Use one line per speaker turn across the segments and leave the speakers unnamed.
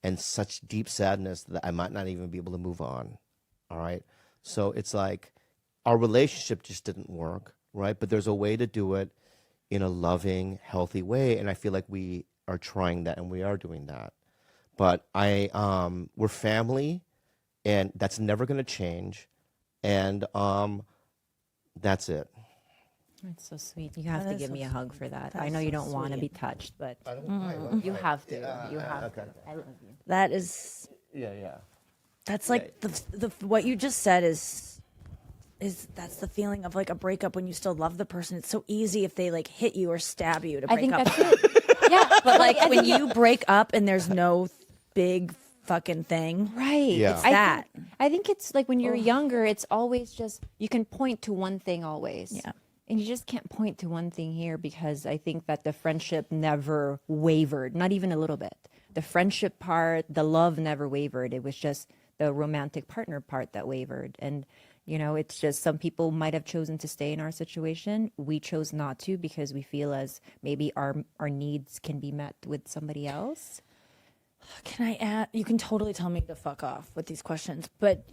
and such deep sadness that I might not even be able to move on. All right. So it's like our relationship just didn't work, right? But there's a way to do it in a loving, healthy way. And I feel like we are trying that and we are doing that. But we're family, and that's never going to change. And that's it.
That's so sweet. You have to give me a hug for that. I know you don't want to be touched, but you have to. You have to. I love you.
That is.
Yeah.
That's like the what you just said is that's the feeling of like a breakup when you still love the person. It's so easy if they like hit you or stab you to break up.
I think that's it. Yeah,
but like when you break up and there's no big fucking thing,
right?
Yeah.
It's that.
I think it's like when you're younger, it's always just you can point to one thing always.
Yeah.
And you just can't point to one thing here because I think that the friendship never wavered, not even a little bit. The friendship part, the love never wavered. It was just the romantic partner part that wavered. And, you know, it's just some people might have chosen to stay in our situation. We chose not to because we feel as maybe our needs can be met with somebody else.
Can I add? You can totally tell me to fuck off with these questions, but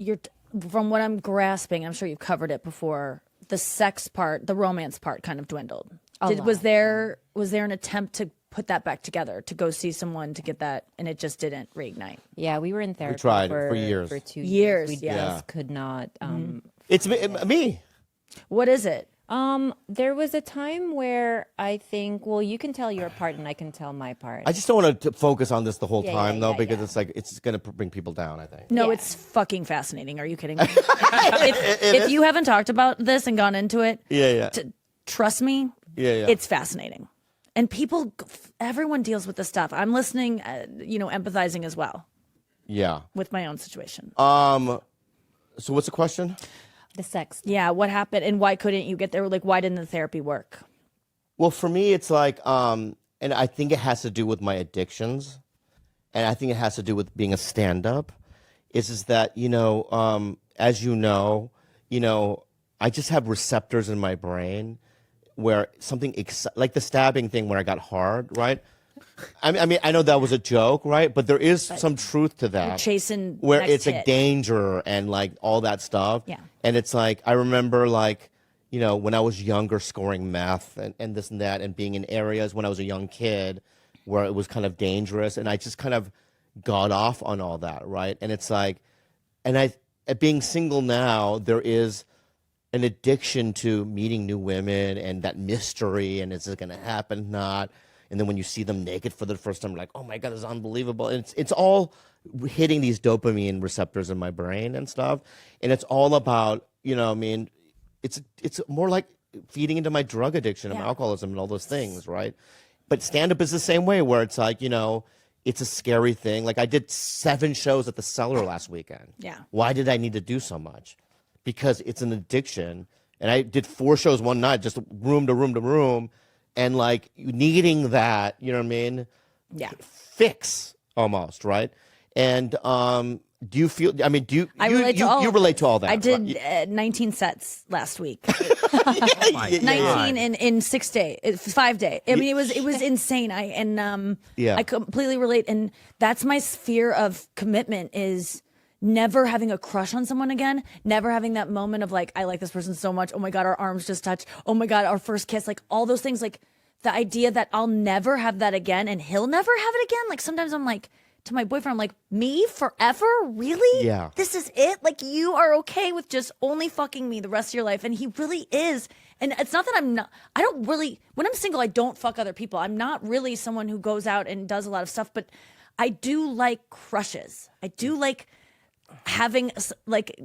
from what I'm grasping, I'm sure you've covered it before. The sex part, the romance part, kind of dwindled. Was there an attempt to put that back together, to go see someone to get that, and it just didn't reignite?
Yeah, we were in therapy.
We tried for years.
For 2
years.
We just could not.
It's me.
What is it?
There was a time where I think, well, you can tell your part and I can tell my part.
I just don't want to focus on this the whole
Yeah,
time,
yeah,
though,
yeah,
because
yeah.
it's like it's going to bring people down, I think.
No,
Yeah.
it's fucking fascinating. Are you kidding me? if you haven't talked about this and gone into it, trust me, it's fascinating. And everyone deals with this stuff. I'm listening, empathizing as well.
Yeah.
With my own situation.
So what's the question?
The sex.
Yeah, what happened and why couldn't you get there? Like, why didn't the therapy work?
Well, for me, it's like, and I think it has to do with my addictions, and I think it has to do with being a stand-up. Is that as you know, I just have receptors in my brain where something like the stabbing thing when I got hard, right? I mean, I know that was a joke, right? But there is some truth to that.
You're chasing
where
next
it's
hit.
like danger and like all that stuff.
Yeah.
And it's like I remember like when I was younger, scoring meth and this and that, and being in areas when I was a young kid where it was kind of dangerous, and I just kind of got off on all that, right? And it's like, and being single now, there is an addiction to meeting new women and that mystery, and is it going to happen? Not. And then when you see them naked for the first time, you're like, oh my God, this is unbelievable. And it's all hitting these dopamine receptors in my brain and stuff. And it's all about, it's more like feeding into my drug addiction and my alcoholism and all those things, right? But stand-up is the same way, where it's like, it's a scary thing. Like I did 7 shows at the Cellar last weekend.
Yeah.
Why did I need to do so much? Because it's an addiction. And I did 4 shows one night, just room to room to room. And like needing that, you know what I mean?
Yeah.
Fix almost, right? And do you feel? I mean, you relate to all that?
I did 19 sets last week. 19 in 6 days, 5 days. I mean, it was insane. I completely relate, and that's my sphere of commitment is never having a crush on someone again, never having that moment of like, I like this person so much. Oh my God, our arms just touched. Oh my God, our first kiss, like all those things, like the idea that I'll never have that again and he'll never have it again. Like sometimes I'm like, to my boyfriend, I'm like, me forever? Really?
Yeah.
This is it? Like you are okay with just only fucking me the rest of your life. And he really is. And it's not that I don't really, when I'm single, I don't fuck other people. I'm not really someone who goes out and does a lot of stuff, but I do like crushes. I do like having like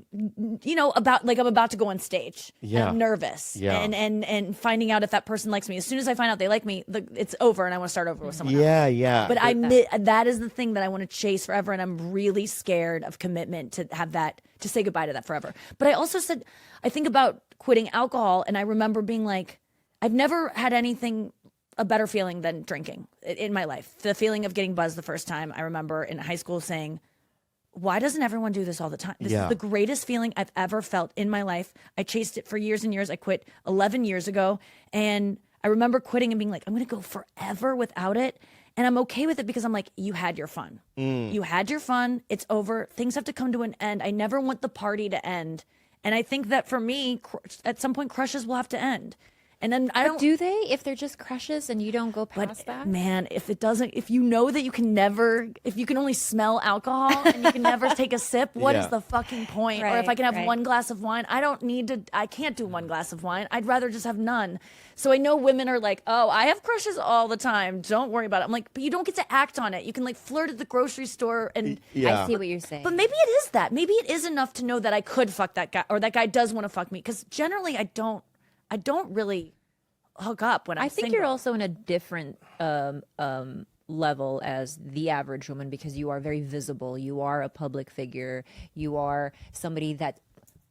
about like I'm about to go on stage.
Yeah.
I'm nervous.
Yeah.
And finding out if that person likes me. As soon as I find out they like me, it's over and I want to start over with someone else.
Yeah.
But that is the thing that I want to chase forever, and I'm really scared of commitment to have that, to say goodbye to that forever. But I also said I think about quitting alcohol, and I remember being like, I've never had anything a better feeling than drinking in my life. The feeling of getting buzzed the first time. I remember in high school saying, why doesn't everyone do this all the time? This is the greatest feeling I've ever felt in my life. I chased it for years and years. I quit 11 years ago. And I remember quitting and being like, I'm going to go forever without it. And I'm okay with it because I'm like, you had your fun. You had your fun. It's over. Things have to come to an end. I never want the party to end. And I think that for me, at some point, crushes will have to end. And then
do they? If they're just crushes and you don't go past that?
Man, if you know that you can only smell alcohol and you can never take a sip, what is the fucking point? Or if I can have one glass of wine, I can't do one glass of wine. I'd rather just have none. So I know women are like, oh, I have crushes all the time. Don't worry about it. I'm like, but you don't get to act on it. You can like flirt at the grogrocery store and
I see what you're saying.
But maybe it is that. Maybe it is enough to know that I could fuck that guy or that guy does want to fuck me. Because generally I don't really hook up when I'm
think
single.
you're also in a different level as the average woman because you are very visible. You are a public figure. You are somebody that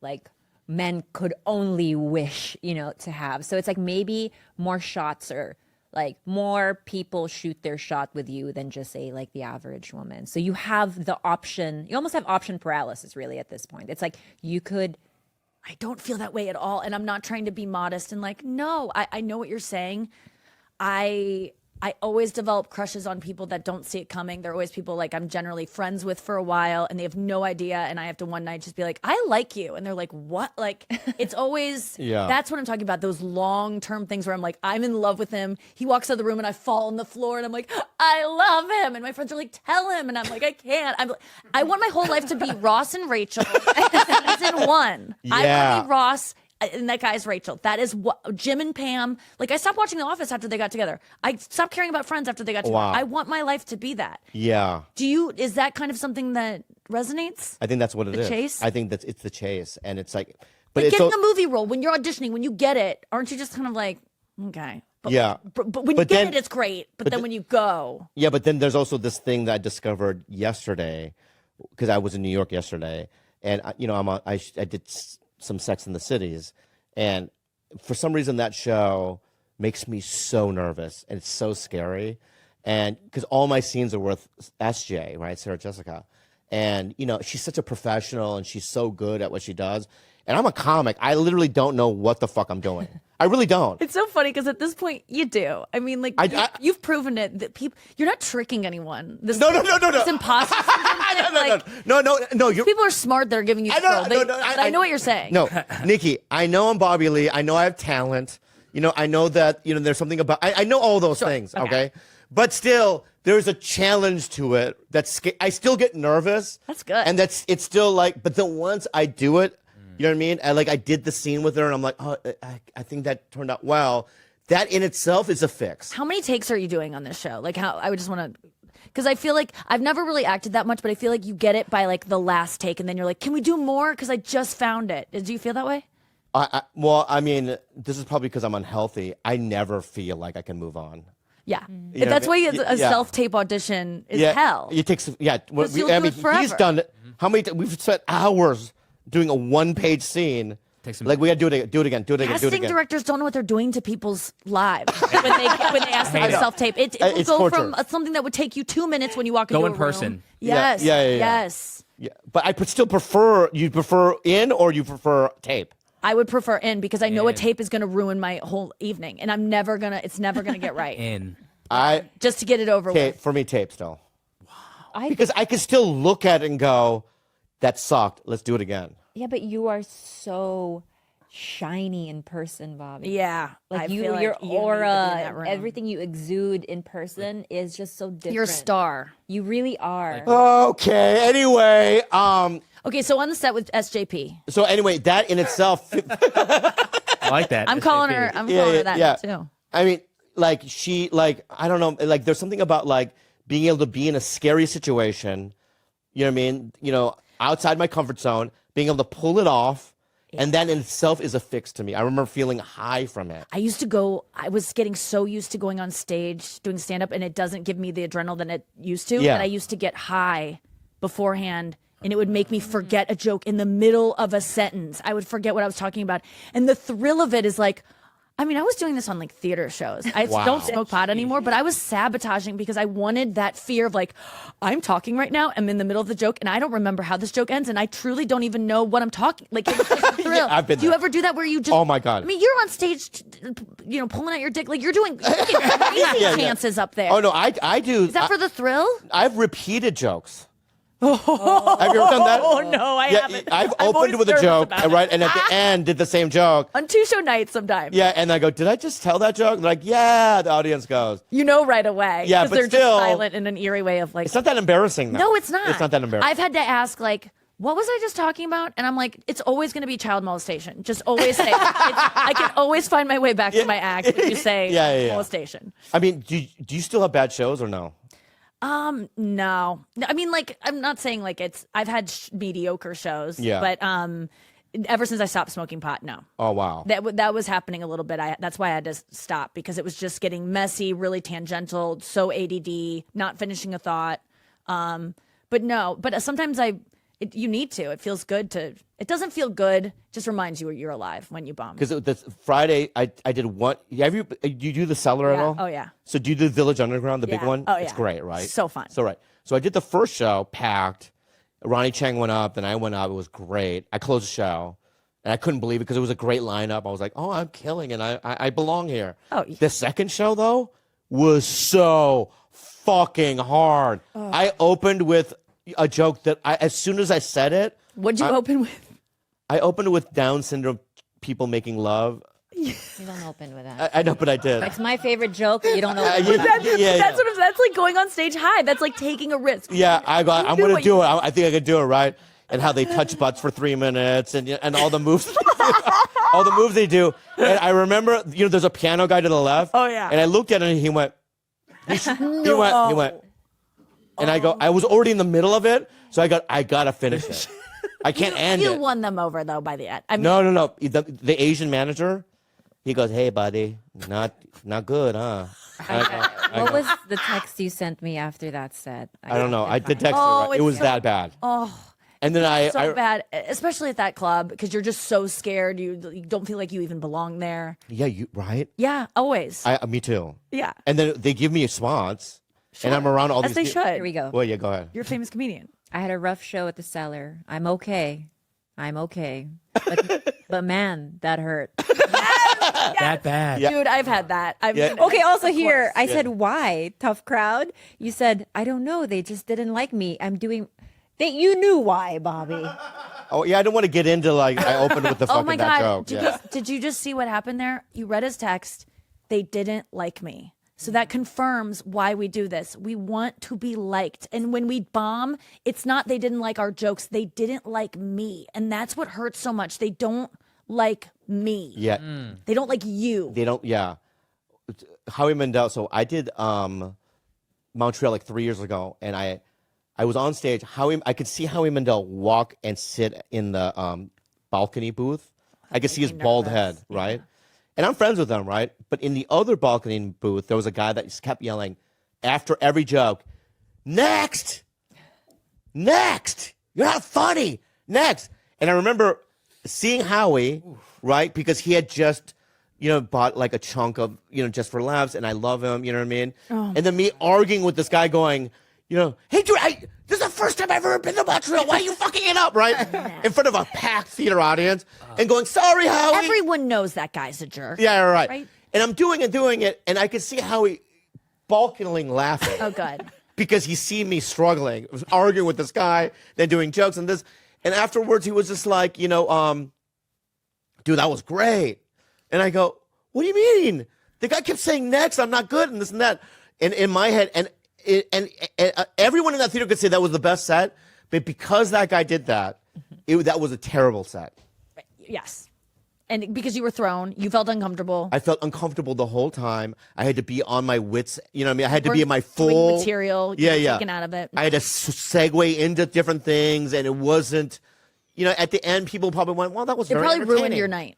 like men could only wish, to have. So it's like maybe more shots or like more people shoot their shot with you than just say like the average woman. So you have the option. You almost have option paralysis really at this point. It's like you could.
I don't feel that way at all. And I'm not trying to be modest and like, no, I know what you're saying. I always develop crushes on people that don't see it coming. They're always people like I'm generally friends with for a while and they have no idea. And I have to one night just be like, I like you. And they're like, what? Like, it's always, that's what I'm talking about. Those long-term things where I'm like, I'm in love with him. He walks out of the room and I fall on the floor and I'm like, I love him. And my friends are like, tell him. And I'm like, I can't. I want my whole life to be Ross and Rachel season 1. I want to be Ross and that guy's Rachel. That is what Jim and Pam. Like I stopped watching The Office after they got together. I stopped caring about Friends after they got together.
Wow.
I want my life to be that.
Yeah.
Is that kind of something that resonates?
I think that's what it is.
The chase?
I think it's the chase, and it's like, but
like
it's
getting a movie role when you're auditioning, when you get it, aren't you just kind of like, okay? But, But when you get it, it's great. But then when you go,
but then there's also this thing that I discovered yesterday, because I was in New York yesterday, and I did some Sex in the Cities, and for some reason that show makes me so nervous and it's so scary, and because all my scenes are with SJ, right, Sarah Jessica, and she's such a professional and she's so good at what she does, and I'm a comic. I literally don't know what the fuck I'm doing. I really don't.
It's so funny because at this point you do. I mean, like you've proven it that you're not tricking anyone.
No.
This imposter.
No.
People are smart that are giving you. I know what you're saying.
No, Nikki, I know I'm Bobby Lee. I know I have talent. I know that there's something about. I know all those things. Okay, but still, there's a challenge to it. I still get nervous.
That's good.
And it's still like. But then once I do it. You know what I mean? I did the scene with her, and I'm like, oh, I think that turned out well. That in itself is a fix.
How many takes are you doing on this show? Like, I would just want to, because I feel like I've never really acted that much, but I feel like you get it by like the last take, and then you're like, can we do more? Because I just found it. Do you feel that way?
Well, I mean, this is probably because I'm unhealthy. I never feel like I can move on.
Yeah, that's why a self-tape audition is hell.
It takes
he's
done it. How many? We've spent hours doing a one-page scene. Like we gotta do it again.
Casting directors don't know what they're doing to people's lives when they ask them to self-tape. It will go
torture.
from something that would take you 2 minutes when you walk into a room.
Go in person.
Yes. Yes.
Yeah, but I still prefer. You prefer in or you prefer tape?
I would prefer in because I know a tape is going to ruin my whole evening, and it's never gonna get right.
In.
Just to get it over with.
For me, tape still. Wow. Because I can still look at it and go, that sucked. Let's do it again.
Yeah, but you are so shiny in person, Bobby.
Yeah.
Like your aura, everything you exude in person is just so different.
You're a star.
You really are.
Okay. Anyway,
okay, so on the set with SJP.
So anyway, that in itself.
I like that.
I'm calling her that too.
I mean, I don't know, there's something about being able to be in a scary situation. You know what I mean? Outside my comfort zone, being able to pull it off. And that in itself is a fix to me. I remember feeling high from it.
I was getting so used to going on stage, doing stand-up, and it doesn't give me the adrenaline that it used to.
Yeah.
And I used to get high beforehand, and it would make me forget a joke in the middle of a sentence. I would forget what I was talking about. And the thrill of it is like, I mean, I was doing this on like theater shows. I
Wow.
don't smoke pot anymore, but I was sabotaging because I wanted that fear of like, I'm talking right now. I'm in the middle of the joke and I don't remember how this joke ends. And I truly don't even know what I'm talking. Like, it was just a thrill.
I've been
Do you
there.
ever do that where you just,
Oh my God.
I mean, you're on stage, pulling out your dick. Like you're taking crazy chances up there.
Oh no, I do.
Is that for the thrill?
I've repeated jokes. Have you ever done that?
Oh no, I haven't.
I've
I'm always
opened with a
nervous
joke,
about it.
right, and at the end did the same joke.
On 2-show nights sometimes.
Yeah, and I go, did I just tell that joke? They're like, yeah. The audience goes,
You know right away.
Yeah,
'cause
but
they're
still-
just silent in an eerie way of like.
it's not that embarrassing. Though.
No, it's not.
It's not that embarrassing.
I've had to ask like, what was I just talking about? And I'm like, it's always going to be child molestation. Just always say, I can always find my way back to my act if you say
Yeah.
molestation.
I mean, do you still have bad shows or no?
No. I mean, like, I'm not saying like I've had mediocre shows.
Yeah.
But ever since I stopped smoking pot, no.
Oh wow.
That was happening a little bit. That's why I had to stop because it was just getting messy, really tangential, so ADD, not finishing a thought. But no, but sometimes you need to. It feels good to. It doesn't feel good. Just reminds you you're alive when you bomb.
Because this Friday, I did one. Have you do the Cellar at
Yeah.
all?
Oh, yeah.
So do you do the Village Underground, the big
Yeah.
one?
Oh,
It's
yeah.
great, right?
So fun.
So right. So I did the first show, packed. Ronnie Chang went up, then I went up. It was great. I closed the show, and I couldn't believe it because it was a great lineup. I was like, oh, I'm killing it. I belong here.
Oh, yeah.
The second show though was so fucking hard. I opened with a joke that as soon as I said it,
What'd you open with?
I opened with Down syndrome people making love.
You don't open with that.
I know, but I did.
It's my favorite joke. You don't know.
That's like going on stage high. That's like taking a risk.
Yeah, I'm
do
going to
what
do
you-
it. I think I could do it, right? And how they touch butts for 3 minutes and all the moves, all the moves they do. And I remember, there's a piano guy to the left.
Oh, yeah.
And I looked at him and he went. He went. And I go, I was already in the middle of it, so I got to finish it. I can't end
You
it.
won them over though by the end. I mean,
No. The Asian manager, he goes, hey, buddy, not good, huh?
What was the text you sent me after that set?
I don't know. I did text
Oh,
you. Right? It
it's
was
so-
that bad.
Oh,
And then I
so bad, especially at that club because you're just so scared. You don't feel like you even belong there.
yeah, you right?
Yeah, always.
Me too.
Yeah,
And then they give me a response, and I'm around all
as
these.
they should.
Here we go.
Well, yeah, go ahead.
You're a famous comedian.
I had a rough show at the Cellar. I'm okay. But man, that hurt.
That bad.
Yeah.
Dude, I've had that.
Yeah.
Okay, also
Of
here,
course.
I said, why? Tough crowd? You said, I don't know. They just didn't like me. You knew why, Bobby.
Oh yeah, I don't want to get into like I opened with the
Oh
fucking
my
that
God.
joke.
Did you just see what happened there? You read his text. They didn't like me. So that confirms why we do this. We want to be liked. And when we bomb, it's not they didn't like our jokes. They didn't like me. And that's what hurts so much. They don't like me.
Yeah,
They don't like you.
they don't. Yeah, Howie Mandel. So I did Montreal like 3 years ago, and I was on stage. I could see Howie Mandel walk and sit in the balcony booth. I could see his bald head, right? And I'm friends with him, right? But in the other balcony booth, there was a guy that just kept yelling after every joke, next, you're not funny, next. And I remember seeing Howie, right? Because he had just, bought like a chunk of, just for laughs, and I love him, you know what I mean? And then me arguing with this guy going, hey, dude, this is the first time I've ever been to Montreal. Why are you fucking it up, right? In front of a packed theater audience and going, sorry, Howie.
Everyone knows that guy's a jerk.
Yeah, right.
Right?
And I'm doing it, and I could see Howie balkaning laughing.
Oh, good.
Because he see me struggling, arguing with this guy, then doing jokes and this. And afterwards, he was just like, dude, that was great. And I go, what do you mean? The guy kept saying next, I'm not good, and this and that. And in my head, and everyone in that theater could say that was the best set, but because that guy did that, that was a terrible set.
Yes. And because you were thrown, you felt uncomfortable.
I felt uncomfortable the whole time. I had to be on my wits. You know what I mean? I had to be in my
Bring
full
material.
Yeah, yeah.
Taken out of it.
I had to segue into different things, and it wasn't. At the end, people probably went, "Well, that was
It
very
probably ruined
entertaining."
your night.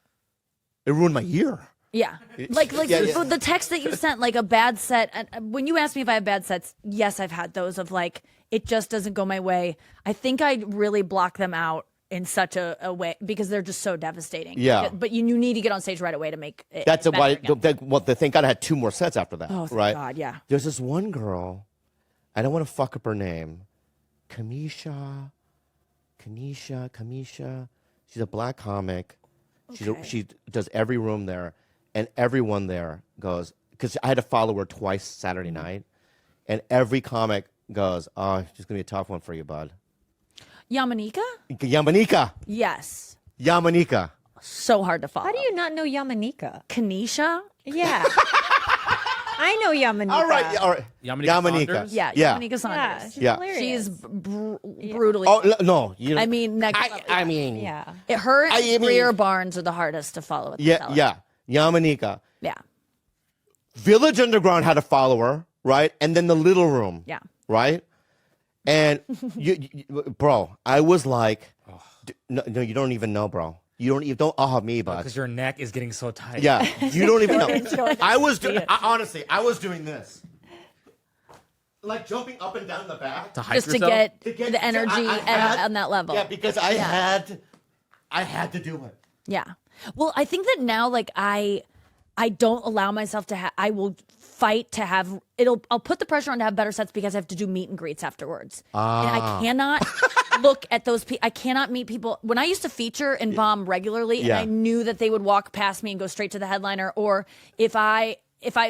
It ruined my year.
Yeah. Like
Yeah.
the text that you sent, like a bad set. And when you ask me if I have bad sets, yes, I've had those of like, it just doesn't go my way. I think I really block them out in such a way because they're just so devastating.
Yeah.
But you need to get on stage right away to make it
That's
better
why.
again.
Thank God I had 2 more sets after that.
Oh, thank
right?
God, yeah.
There's this one girl. I don't want to fuck up her name. Kamisha. She's a black comic.
Okay.
She does every room there, and everyone there goes, because I had to follow her twice Saturday night, and every comic goes, "Oh, it's just gonna be a tough one for you, bud."
Yamanika?
Yamanika.
Yes. So hard to follow.
How do you not know Yamanika?
Kanisha?
Yeah. I know Yamanika.
All right.
Yamanika
Yamanika.
Saunders?
Yeah,
Yeah.
Yamanika
Yeah,
Saunders.
she's
Yeah.
hilarious.
She's brutally.
Oh no, you know.
I mean,
I mean,
yeah.
her
I
and
mean-
Greer Barnes are the hardest to follow. At the
yeah,
telly.
yeah. Yamanika.
Yeah.
Village Underground had a follower, right? And then the Little Room.
Yeah.
Right? And bro, I was like, no, you don't even know, bro. You don't me, bud.
Because your neck is getting so tight.
Yeah, you don't even know.
it.
I was honestly, I was doing this, like jumping up and down the back
To hype
Just to
yourself?
get,
to get
the energy
I had-
on that level.
Yeah, because I had to do it.
Yeah. Well, I think that now, like, I don't allow myself to have. I will fight to have. I'll put the pressure on to have better sets because I have to do meet and greets afterwards, and I cannot look at those people. I cannot meet people. When I used to feature and bomb regularly, and
Yeah.
I knew that they would walk past me and go straight to the headliner, or if I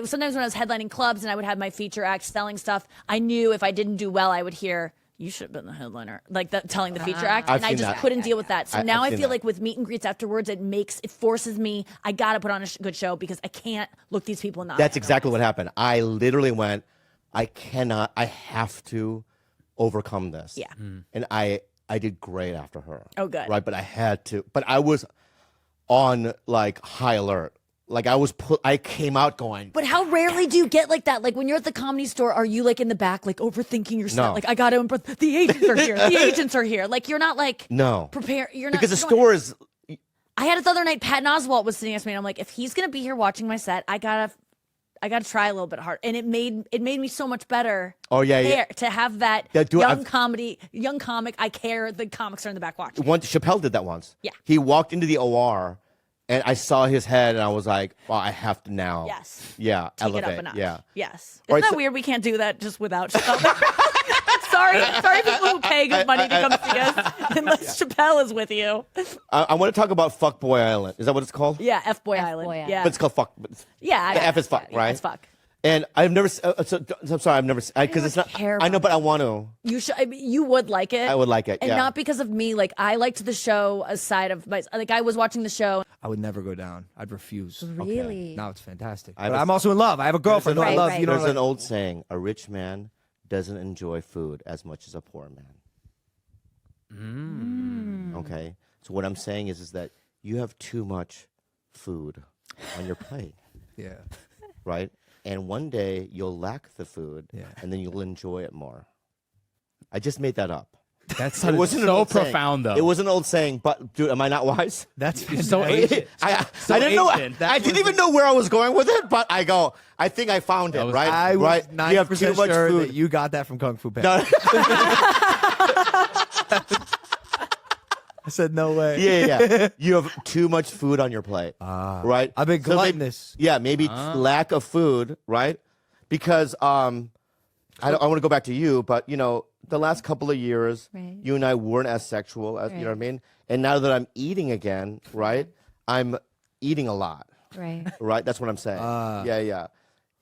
sometimes when I was headlining clubs and I would have my feature act selling stuff, I knew if I didn't do well, I would hear, "You should have been the headliner," like telling the feature act,
I've
and I
seen
just
that.
couldn't deal with that. So now
I've
I
seen
feel
that.
like with meet and greets afterwards, it forces me. I gotta put on a good show because I can't look these people in the eye.
That's exactly what happened. I literally went, I have to overcome this.
Yeah.
And I did great after her.
Oh, good.
Right, but I had to. But I was on like high alert. Like I came out going,
But how rarely do you get like that? Like when you're at the Comedy Store, are you like in the back, like overthinking your set?
No.
Like I gotta impress. The agents are here. The agents are here. Like you're not like
no.
prepare. You're not
Because the
you don't-
store is
I had it the other night. Patton Oswalt was sitting next to me, and I'm like, if he's gonna be here watching my set, I gotta try a little bit hard. And it made me so much better.
Oh, yeah, yeah.
To have that
Yeah, dude,
young comic. I care. The comics are in the back watching.
Chappelle did that once.
Yeah.
He walked into the OR and I saw his head and I was like, well, I have to now.
Yes.
Yeah.
Take
elevate.
it up a notch.
Yeah.
Yes.
All
Isn't
right,
that
so-
weird? We can't do that just without Chappelle. sorry, people who pay good money to come see us, unless Chappelle is with you.
I want to talk about Fuckboy Island. Is that what it's called?
Yeah, F Boy
F-Boy
Island.
Island.
Yeah,
But it's called Fuck.
yeah.
The F is fuck,
yeah,
right?
It's fuck.
And I've never. I'm sorry. I've never. Because it's not.
care
I know,
about
but I want to.
You should. I mean, you would like it.
I would like it,
and
yeah.
not because of me. Like I liked the show aside of my. Like I was watching the show.
I would never go down. I'd refuse.
Really?
Now it's fantastic.
I
But
was-
I'm also in love. I have a girlfriend who I
Right,
love.
right.
You know,
There's
like,
an old saying: a rich man doesn't enjoy food as much as a poor man. Okay. So what I'm saying is that you have too much food on your plate,
yeah.
right? And one day you'll lack the food,
Yeah.
and then you'll enjoy it more. I just made that up.
That's
It wasn't an
so
old saying.
profound, though.
It was an old saying, but dude, am I not wise?
That's
so ancient.
I didn't know.
ancient.
I didn't even know where I was going with it, but I think I found it.
was-
Right?
I was
right. You have too
90%
much
sure
food.
that you got that from Kung Fu Panda. I said no way.
Yeah. You have too much food on your plate. Right.
I've been
So maybe-
gluttonous.
yeah, maybe lack of food, right? Because I want to go back to you, but the last couple of years,
Right.
you and I weren't as sexual as you know what I mean. And now that I'm eating again, right? I'm eating a lot,
Right.
right? That's what I'm saying. Yeah.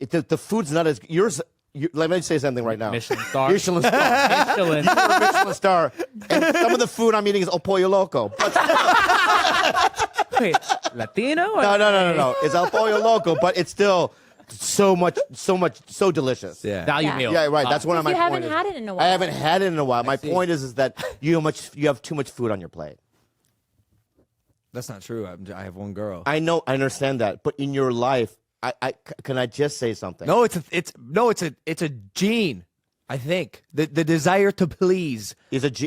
The food's not as yours. Let me say something right now.
Michelin star.
Michelin star.
Michelin.
You're a Michelin star. And some of the food I'm eating is El Pollo Loco. But
Wait, Latino?
no. It's El Pollo Loco, but it's still so delicious.
Yeah.
Value
Yeah.
meal.
Yeah, right. That's one of my
You haven't
point is.
had it in a
I
while.
haven't had it in a while. My point is that you have too much food on your plate.
That's not true. I have one girl.
I know, I understand that, but in your life, can I just say something?
No, it's a gene. I think the desire to please.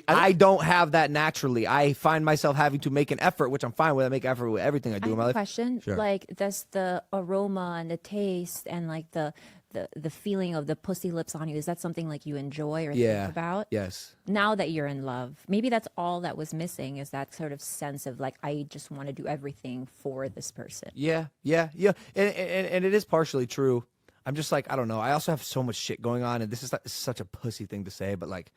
I don't have that naturally. I find myself having to make an effort, which I'm fine with. I make effort with everything I do
I
in
have
my
a
life.
question.
Sure.
Like, does the aroma and the taste and like the the feeling of the pussy lips on you, is that something like you enjoy or
Yeah.
think about?
Yes.
Now that you're in love, maybe that's all that was missing, is that sort of sense of like, I just want to do everything for this person.
Yeah. And it is partially true. I'm just like, I don't know. I also have so much shit going on, and this is such a pussy thing to say, but like,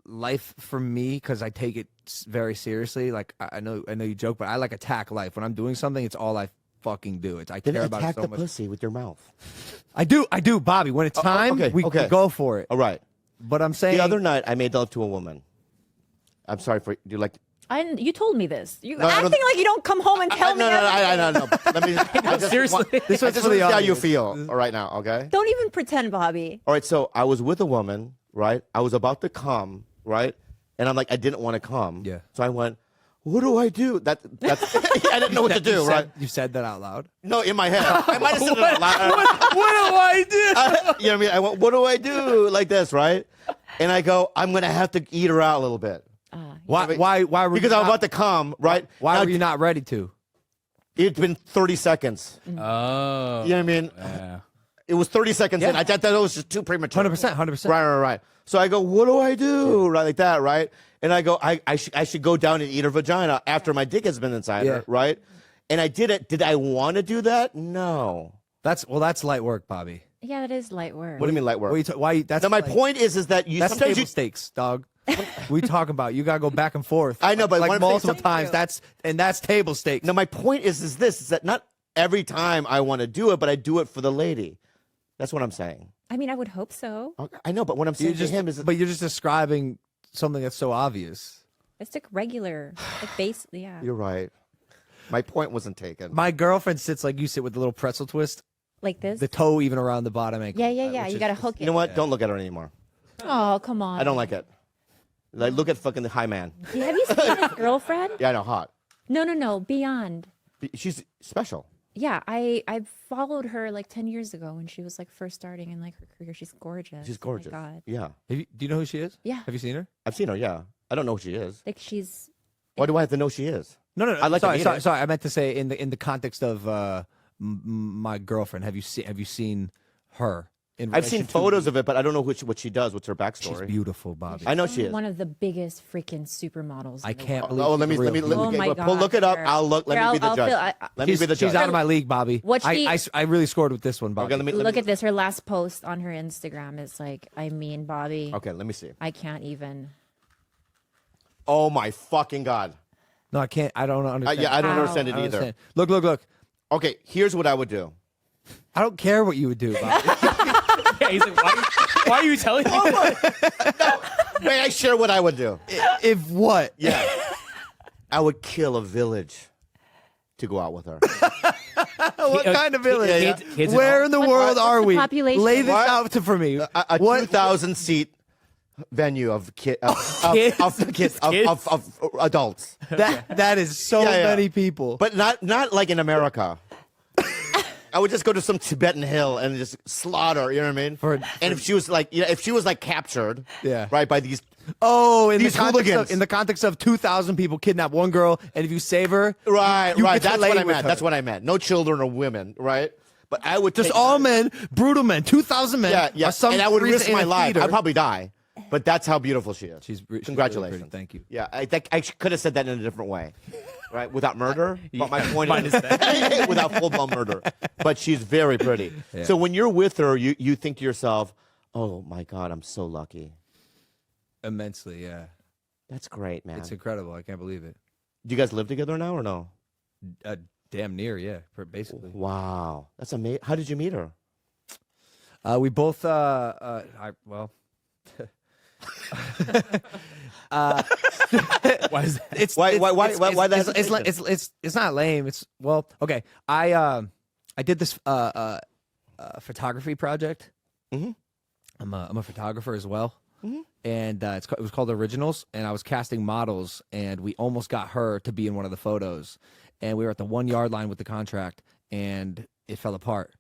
life for me, because I take it very seriously. Like, I know you joke, but I like attack life. When I'm doing something, it's all I fucking do. I
Then
care about it
attack
so
the
much.
pussy with your mouth.
I do, Bobby. When it's time,
okay,
we go for it.
All right.
But I'm saying
The other night, I made love to a woman. I'm sorry for you. Like
You told me this. You
No, I
acting
don't-
like you don't come home and tell me.
no,
everything.
I know. Let me. I just
seriously.
want-
This
I
was
just
for
want
the
to see how you
audience.
feel right now. Okay.
Don't even pretend, Bobby.
All right. So I was with a woman, right? I was about to come, right? And I'm like, I didn't want to come.
Yeah.
So I went, what do I do? That's I didn't know what to do, right?
You said that out loud.
No, in my head. I might have said it out loud.
What do I do?
You know what I mean? I went, what do I do? Like this, right? And I go, I'm gonna have to eat her out a little bit.
Why were
Because
you
I'm
not,
about to come, right?
Why
Now,
were you not ready to?
It's been 30 seconds.
Oh.
You know what I mean?
Yeah.
It was 30 seconds in. I thought that was just too premature.
100%.
Right. So I go, what do I do? Right, like that, right? And I go, I should go down and eat her vagina after my dick has been inside her, right? And I did it. Did I want to do that? No.
That's light work, Bobby.
Yeah, that is light work.
What do you mean light work?
Why? That's
Now my
like-
point is that you
That's
sometimes
table
you.
stakes, dog. We talking about you gotta go back and forth.
I know, but
like
what I'm saying-
multiple times. That's table stakes.
Now my point is that not every time I want to do it, but I do it for the lady. That's what I'm saying.
I mean, I would hope so.
I know, but what I'm saying to him is,
but you're just describing something that's so obvious.
It's like regular, like base. Yeah.
you're right. My point wasn't taken.
My girlfriend sits like you sit with the little pretzel twist,
Like this.
the toe even around the bottom ankle.
Yeah.
which
You
is
gotta
just-
hook it.
You know what? Don't look at her anymore.
Oh, come on.
I don't like it. Like, look at fucking the high man.
Have you seen his girlfriend?
Yeah, I know, hot.
No. Beyond.
She's special.
Yeah, I followed her like 10 years ago when she was like first starting in like her career. She's gorgeous.
She's
Oh my
gorgeous.
God.
Yeah,
Do you know who she is?
Yeah.
Have you seen her?
I've seen her. Yeah, I don't know who she is.
Like she's.
Why do I have to know who she is?
No.
I'd like to
sorry,
meet
sorry,
her.
sorry. I meant to say in the context of my girlfriend. Have you seen her?
I've seen photos of it, but I don't know what she does. What's her backstory?
She's beautiful, Bobby.
I know she is.
One of the biggest freaking supermodels.
I
in the
can't
world.
believe.
Oh, let me
Oh my
pull look it up.
God.
I'll look. Let
Here,
me be the
I'll
judge.
feel-
Let me be the judge.
She's out of my league, Bobby.
What she-
I really scored with this one, Bobby.
Okay, let me
Look at this. Her last post on her Instagram is like, I mean, Bobby,
Okay, let me see.
I can't even.
Oh my fucking god!
No, I can't. I don't understand.
Yeah, I don't
Ow.
understand it
I don't
either.
understand. Look.
Okay, here's what I would do.
I don't care what you would do, Bobby.
Yeah, he's like, why are you telling me?
May I share what I would do?
If what?
Yeah, I would kill a village to go out with her.
What kind of village?
Kids and
Where
all?
in the
What's
world
the
are we?
population?
Lay this
What?
out for me.
A
What-
2,000 seat venue of of adults,
that is so
Yeah, yeah.
many people.
but not like in America. I would just go to some Tibetan hill and just slaughter. You know what I mean? And if she was like captured,
Yeah.
right, by these,
oh,
These hooligans.
in the context of 2,000 people kidnap one girl, and if you save her,
right,
you
right.
get to
That's
lay
what I
with
meant.
her.
That's what I meant. No children or women, right? But I would
just
take-
all men, brutal men, 2,000 men.
yeah.
Are some
And I would
reason
risk
in
my
a
life.
theater.
I'd probably die. But that's how beautiful she is.
She's really
Congratulations.
pretty. Thank you.
Yeah, I think I could have said that in a different way, right? Without murder. But my point
minus
is without full blown murder. But she's very pretty.
Yeah.
So when you're with her, you think to yourself, "Oh my God, I'm so lucky."
Immensely, yeah.
That's great, man.
It's incredible. I can't believe it.
Do you guys live together now or no?
Damn near, yeah. Basically,
Wow, that's amazing. How did you meet her?
we both.
Why is that?
It's
Why the
it's not lame. It's well, okay. I did this photography project.
Mhm.
I'm a photographer as well, and it was called Originals. And I was casting models, and we almost got her to be in one of the photos, and we were at the 1 yard line with the contract, and it fell apart.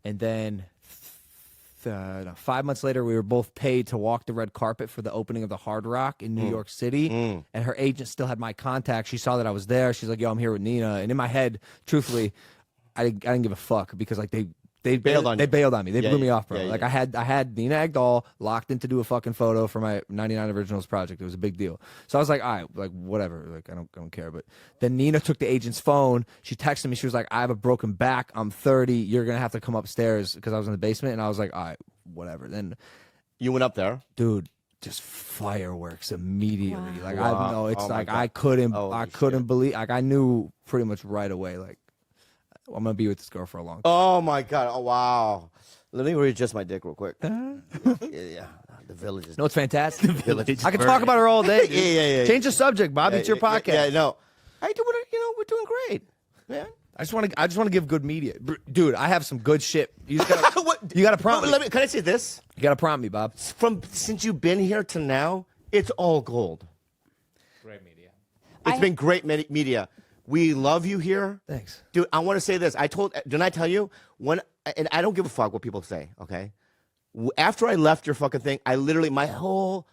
And then 5 months later, we were both paid to walk the red carpet for the opening of the Hard Rock in New York City. And her agent still had my contact. She saw that I was there. She's like, "Yo, I'm here with Nina." And in my head, truthfully, I didn't give a fuck because like They
bailed on
They
you.
bailed on me. They
Yeah,
blew me
yeah,
off, bro.
yeah,
Like
yeah.
I had Nina Agdal locked in to do a fucking photo for my 99 Originals project. It was a big deal. So I was like, all right, like whatever. Like I don't care. But then Nina took the agent's phone. She texted me. She was like, I have a broken back. I'm 30. You're gonna have to come upstairs because I was in the basement. And I was like, all right, whatever. Then,
You went up there.
dude, just fireworks immediately. Like
Wow.
I know it's
Oh, my
like
God.
I couldn't
Holy
believe. Like I knew pretty much right away. Like I'm gonna be with this girl for a long time.
Oh my God! Oh wow! Let me readjust my dick real quick. yeah. The village is.
No, it's fantastic.
Village.
I can talk about her all day. Dude.
Yeah.
Change the subject, Bob. It's your podcast.
Yeah, no. I do. We're doing great, man.
I just want to give good media, dude. I have some good shit. You just gotta,
What?
you gotta prompt me.
Can I say this?
You gotta prompt me, Bob.
Since you've been here to now, it's all gold.
Great media.
It's been great media. We love you here.
Thanks.
Dude, I want to say this. Didn't I tell you? And I don't give a fuck what people say, okay? After I left your fucking thing, my whole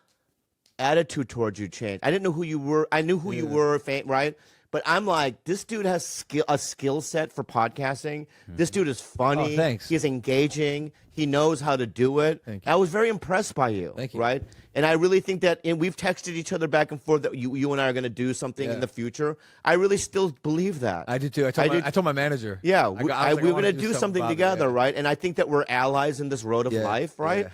attitude towards you changed. I didn't know who you were. I knew who you were, right? But I'm like, this dude has a skill set for podcasting. This dude is funny.
Oh, thanks.
He's engaging. He knows how to do it.
Thank you.
I was very impressed by you.
Thank you.
Right? And I really think that, and we've texted each other back and forth that you and I are going to do something in the future. I really still believe that.
I did too. I told my manager.
Yeah,
I
we
was like,
were
I wanna
going to do something
Bob,
together,
yeah.
right? And I think that we're allies in this road of
Yeah,
life, right?
yeah.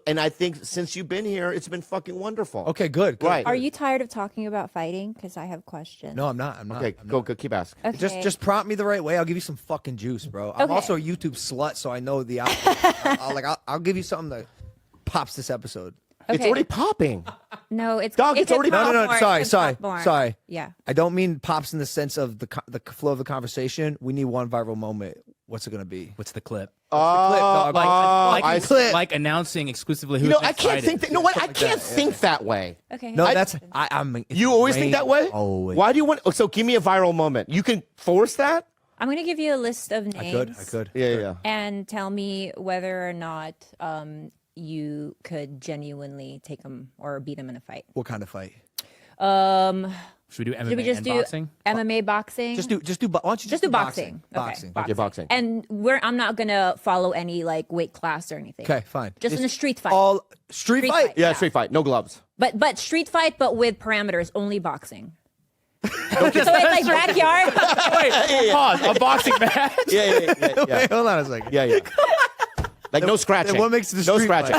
And I think since you've been here, it's been fucking wonderful.
Okay, good.
Right.
Are you tired of talking about fighting? Because I have questions.
No, I'm not. I'm not.
Okay,
I'm
go,
not.
keep asking.
Okay.
Just prompt me the right way. I'll give you some fucking juice, bro. I'm
Okay.
also a YouTube slut, so I know the outfit. I'll give you something that pops this episode.
It's
Okay.
already popping.
No, it's
Dog,
it
it's
can
already-
pop
No.
more,
Sorry,
it can
sorry,
pop more.
sorry.
Yeah.
I don't mean pops in the sense of the flow of the conversation. We need one viral moment. What's it gonna be?
What's the clip?
clip, dog?
Like announcing exclusively who.
You know, I can't think that. You know what? I can't think that way.
Okay.
No,
I-
that's I'm. it's
You always think
rain-
that way?
Always.
Why do you want? So give me a viral moment. You can force that?
I'm going to give you a list of names.
I could.
Yeah.
And tell me whether or not you could genuinely take them or beat them in a fight.
What kind of fight?
Should we do MMA
Should we just
and
do
boxing?
MMA boxing?
Just do. Why don't you
Just do boxing.
Boxing.
Okay, boxing.
And I'm not gonna follow any like weight class or anything.
Okay, fine.
Just in a street fight.
All street
Street
fight.
fight.
Yeah, street fight. No gloves.
But street fight, but with parameters, only boxing. So it's like backyard.
Wait, pause. A boxing match.
Yeah.
Wait, hold on a second.
Yeah. Like no scratching.
Then what makes it a
no
street
scratching?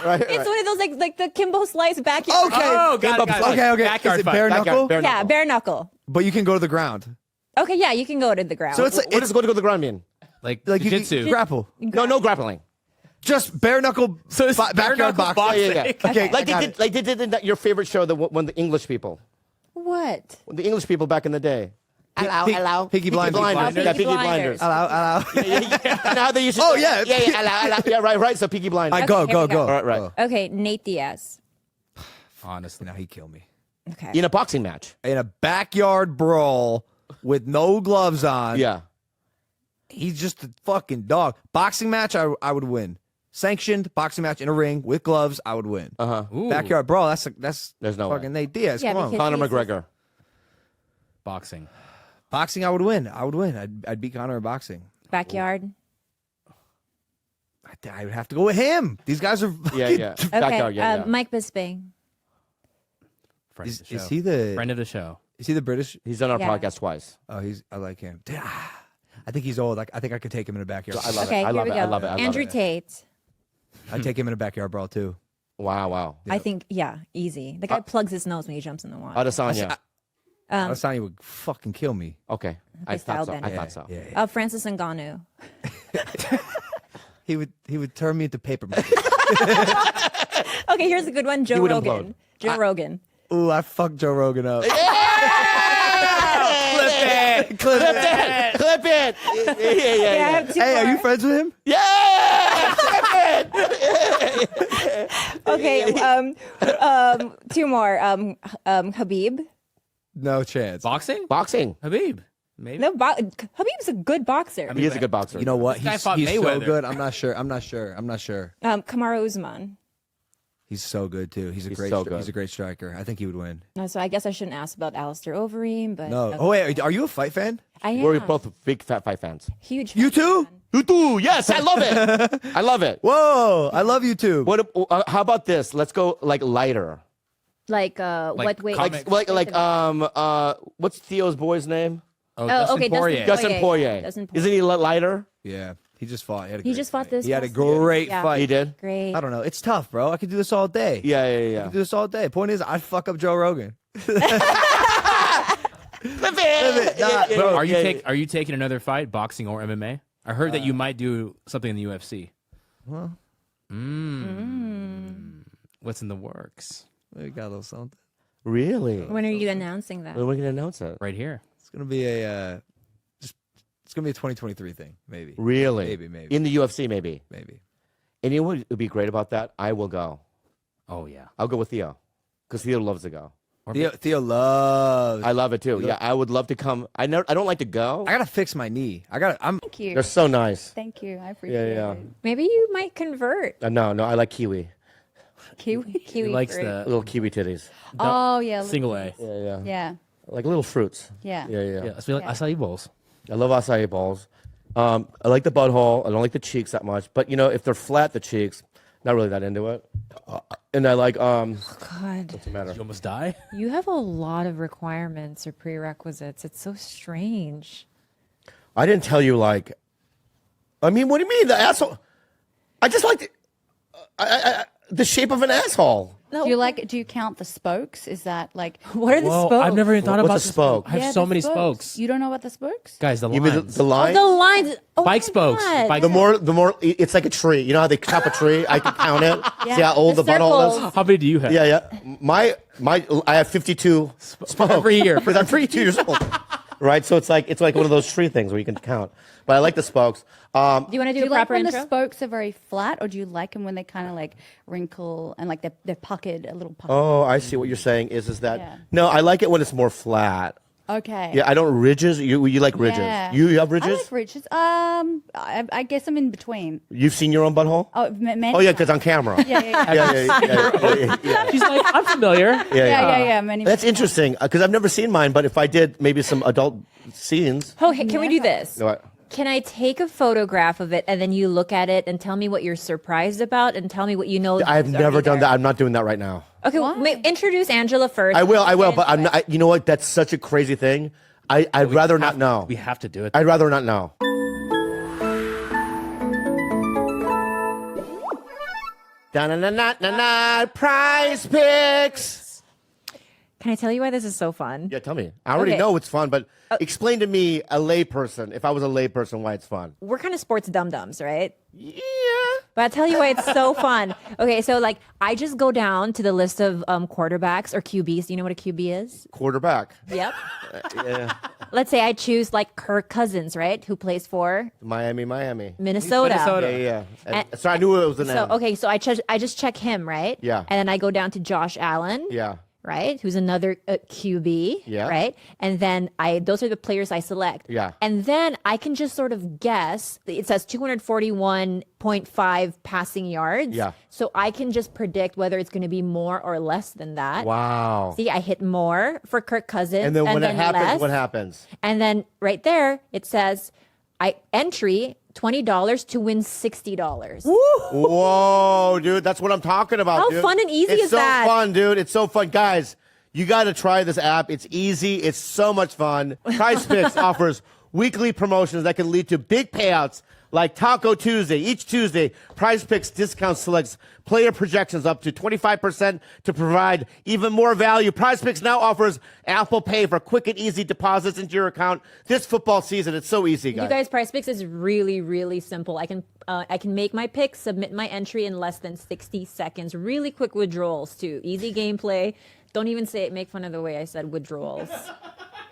right.
It's one of those like the Kimbo Slice backyard.
Okay.
Oh, got it.
Okay.
Backyard
Is it
fight.
bare
Backyard,
knuckle?
bare
Yeah,
knuckle.
bare knuckle.
But you can go to the ground.
Okay, yeah, you can go to the ground.
So it's like
What does going to the ground mean?
Like
like you
jiu-jitsu.
can grapple.
No grappling.
Just bare knuckle.
So it's bare
backyard
knuckle
boxing.
boxing.
Yeah.
Okay.
Like
I
they
got
did in your favorite show, when the English people,
what?
the English people back in the day. Hello.
Peaky Blinders.
Yeah,
Peaky
Peaky Blinders.
Blinders.
Allow.
You know how they used to.
Oh, yeah.
Yeah. Right. So Peaky Blinders.
I go.
here we go.
Right.
Okay, Nate Diaz.
Honestly.
Now he killed me
Okay.
In a boxing match.
in a backyard brawl with no gloves on.
Yeah.
He's just a fucking dog. Boxing match, I would win. Sanctioned boxing match in a ring with gloves, I would win.
Ooh.
Backyard brawl, that's
There's no
fucking
way.
Nate Diaz.
Yeah,
Come on.
because-
Conor
he's-
McGregor.
Boxing.
Boxing, I would win. I'd beat Conor in boxing.
Backyard.
I would have to go with him. These guys are.
Yeah.
Okay.
Backyard. Yeah.
Mike Bisping.
Friend of the show.
Is he the?
Friend of the show.
Is he the British?
He's done our
Yeah.
podcast twice.
Oh, I like him. I think he's old. I think I could take him in a backyard.
I love
Okay,
it. I
here
love
we
it.
go.
I love it. I love
Andrew
it.
Tate.
I'd take him in a backyard brawl too.
Wow.
I think, yeah, easy. The guy plugs his nose when he jumps in the water.
Adesanya.
Adesanya would fucking kill me.
Okay. I
style
thought so.
then.
I thought so.
Yeah.
Francis Ngannou.
He would turn me into paper mache.
Okay, here's a good one. Joe
would
Rogan.
implode.
Joe Rogan.
Ooh, I fucked Joe Rogan up.
Clip it.
Okay, I have two
Hey,
more.
are you friends with him?
Yeah.
Okay, two more. Habib.
No chance.
Boxing?
Boxing.
Habib. Maybe.
No, Habib's a good boxer.
He is a good boxer.
You know what?
guy
He's
fought
so
Mayweather.
good. I'm not sure.
Kamaru Usman.
He's so good too. He's
so good.
He's a great striker. I think he would win.
No, so I guess I shouldn't ask about Alistair Overeem, but
No.
okay.
Oh wait, are you a fight fan?
I am
We're both big fat fight fans.
huge.
You too?
You do? Yes, I love it. I love it.
Whoa! I love YouTube.
What? How about this? Let's go like lighter.
Like what way?
comic-
What's Theo's boy's name?
Oh,
Oh, okay,
Poirier.
Dustin Poirier.
Dustin Poirier.
Isn't he lighter?
Yeah, he just fought.
He just fought this.
He had a
past-
great
Yeah.
fight.
He did.
Great.
I don't know. It's tough, bro. I could do this all day.
Yeah,
I
yeah.
could do this all day. Point is, I'd fuck up Joe Rogan.
Bro, are you taking another fight, boxing or MMA? I heard that you might do something in the UFC.
Well,
What's in the works?
we got a little something.
Really?
When are you announcing that?
When are we gonna announce it?
Right here.
It's gonna be a it's gonna be a 2023 thing, maybe.
Really?
Maybe.
In the UFC, maybe.
Maybe.
And you know what would be great about that? I will go.
Oh yeah.
I'll go with Theo, because Theo loves to go.
Theo loves.
I love it too. Yeah, I would love to come. I don't like to go.
I gotta fix my knee. I'm.
Thank you.
They're so nice.
Thank you. I appreciate
Yeah.
it.
Maybe you might convert.
No, I like kiwi.
Kiwi.
Kiwi
He likes
fruit.
the
Little kiwi titties.
Oh yeah.
single A.
Yeah.
Yeah.
Like little fruits.
Yeah.
Yeah.
Yeah, let's be like acai bowls.
I love acai balls. I like the butthole. I don't like the cheeks that much. But if they're flat, the cheeks, not really that into it. And I like
God,
what's the matter?
You almost die.
you have a lot of requirements or prerequisites. It's so strange.
I didn't tell you like. I mean, what do you mean the asshole? I just like the shape of an asshole.
Do you count the spokes? Is that like?
What are the
Whoa,
spokes?
I've never even thought
What's
about
a spoke?
I have
Yeah,
so
the
many spokes.
You don't know what the spokes?
Guys, the
You mean
lines.
the line?
The lines. Oh
Bike
my
spokes.
God.
Bike
The more it's like a tree. You know how they chop a tree? I can count it. See how old
The
the butthole is?
circles.
How many do you have?
Yeah. My I have 52 spokes
Every year.
because I'm 52 years old. Right? So it's like one of those tree things where you can count. But I like the spokes.
Do you want to
Do
do
you
a
like
proper
when
intro?
the spokes are very flat, or do you like them when they kind of like wrinkle and like they're puckered, a little puckered?
Oh, I see what you're saying. Is that
Yeah.
no? I like it when it's more flat.
Okay.
Yeah, I don't ridges. You like ridges?
Yeah.
You have
I
ridges?
like ridges. I guess I'm in between.
You've seen your own butthole?
Oh, many
Oh yeah,
times.
because on camera.
Yeah.
Yeah.
She's like, I'm familiar.
Yeah. Many.
That's interesting because I've never seen mine. But if I did, maybe some adult scenes.
Oh, hey, can we do this?
No,
Can I take a photograph of it and then you look at it and tell me what you're surprised about and tell me what you know?
I've
is
never
already
done
there?
that. I'm not doing that right now.
Okay, introduce Angela first.
I will.
and then
But I'm
into
not. You know what? That's such a crazy thing. I'd rather not know.
We have to do it.
I'd rather not know. Da-na-na-na-na-na, Prize Picks.
Can I tell you why this is so fun?
Yeah, tell me. I already
Okay.
know it's fun, but explain to me, a layperson, if I was a layperson, why it's fun.
We're kind of sports dum-dums, right?
Yeah.
But I'll tell you why it's so fun. Okay, so like I just go down to the list of quarterbacks or QBs. Do you know what a QB is?
Quarterback.
Yep.
Yeah.
Let's say I choose like Kirk Cousins, right? Who plays for
Miami.
Minnesota.
Yeah. So I knew it was an
So
M.
okay, so I just check him, right?
Yeah.
And then I go down to Josh Allen.
Yeah.
Right, who's another QB,
Yeah.
right? And then those are the players I select.
Yeah.
And then I can just sort of guess. It says 241.5 passing yards.
Yeah.
So I can just predict whether it's going to be more or less than that.
Wow.
See, I hit more for Kirk Cousins.
And then when it happens,
less.
what happens?
And then right there, it says entry $20 to win $60.
Whoa, dude, that's what I'm talking about.
How
dude.
fun and easy
it's
is
so
that?
fun, dude. It's so fun, guys. You got to try this app. It's easy. It's so much fun. Prize Picks offers weekly promotions that can lead to big payouts like Taco Tuesday. Each Tuesday, Prize Picks discount selects player projections up to 25% to provide even more value. Prize Picks now offers Apple Pay for quick and easy deposits into your account this football season. It's so easy, guys.
You guys, Prize Picks is really, really simple. I can make my picks, submit my entry in less than 60 seconds. Really quick withdrawals too. Easy gameplay. Don't even make fun of the way I said withdrawals.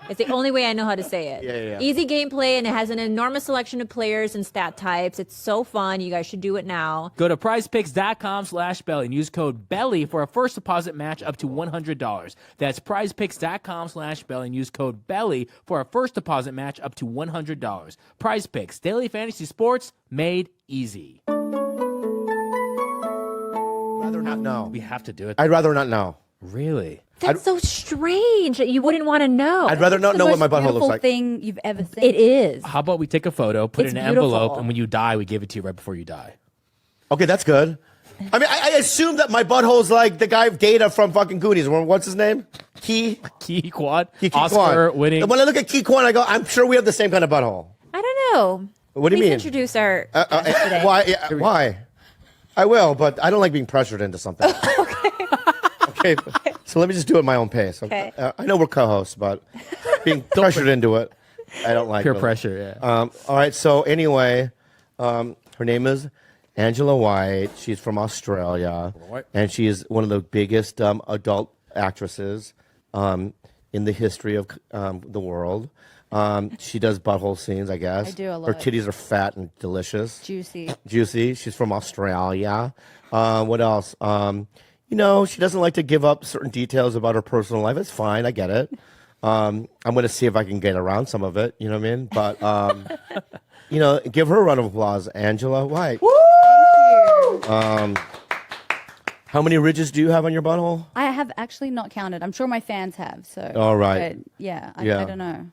It's the only way I know how to say it.
Yeah.
Easy gameplay, and it has an enormous selection of players and stat types. It's so fun. You guys should do it now.
Go to prizepicks.com/belly and use code BELLY for a first deposit match up to $100. That's prizepicks.com/belly and use code BELLY for a first deposit match up to $100. Prize Picks, daily fantasy sports made easy.
rather not know.
We have to do it.
I'd rather not know.
Really?
That's so strange. You wouldn't want to know.
I'd rather not know what my butthole looks
beautiful
like.
thing you've ever seen.
It is.
How about we take a photo, put
It's
it in an envelope,
beautiful.
and when you die, we give it to you right before you die.
Okay, that's good. I mean, I assume that my butthole's like the guy Data from fucking Goonies. What's his name? Key
Kwan,
Key
Oscar
Kwan.
winning.
When I look at Key Kwan, I go, I'm sure we have the same kind of butthole.
I don't know.
What do you
Please
mean?
Introduce our guest today.
Why? Why? I will, but I don't like being pressured into something. Okay. So let me just do it at my own pace.
Okay.
I know we're co-hosts, but being pressured into it, I don't like
Peer
it.
pressure, yeah.
All right. So anyway, her name is Angela White. She's from Australia,
White.
and she is one of the biggest adult actresses in the history of the world. She does butthole scenes, I guess.
I do a
Her
lot.
titties are fat and delicious.
Juicy.
She's from Australia. What else? She doesn't like to give up certain details about her personal life. It's fine. I get it. I'm going to see if I can get around some of it. You know what I mean? But, give her a round of applause, Angela White. How many ridges do you have on your butthole?
I have actually not counted. I'm sure my fans have. So.
All right.
But yeah, I
Yeah.
don't know.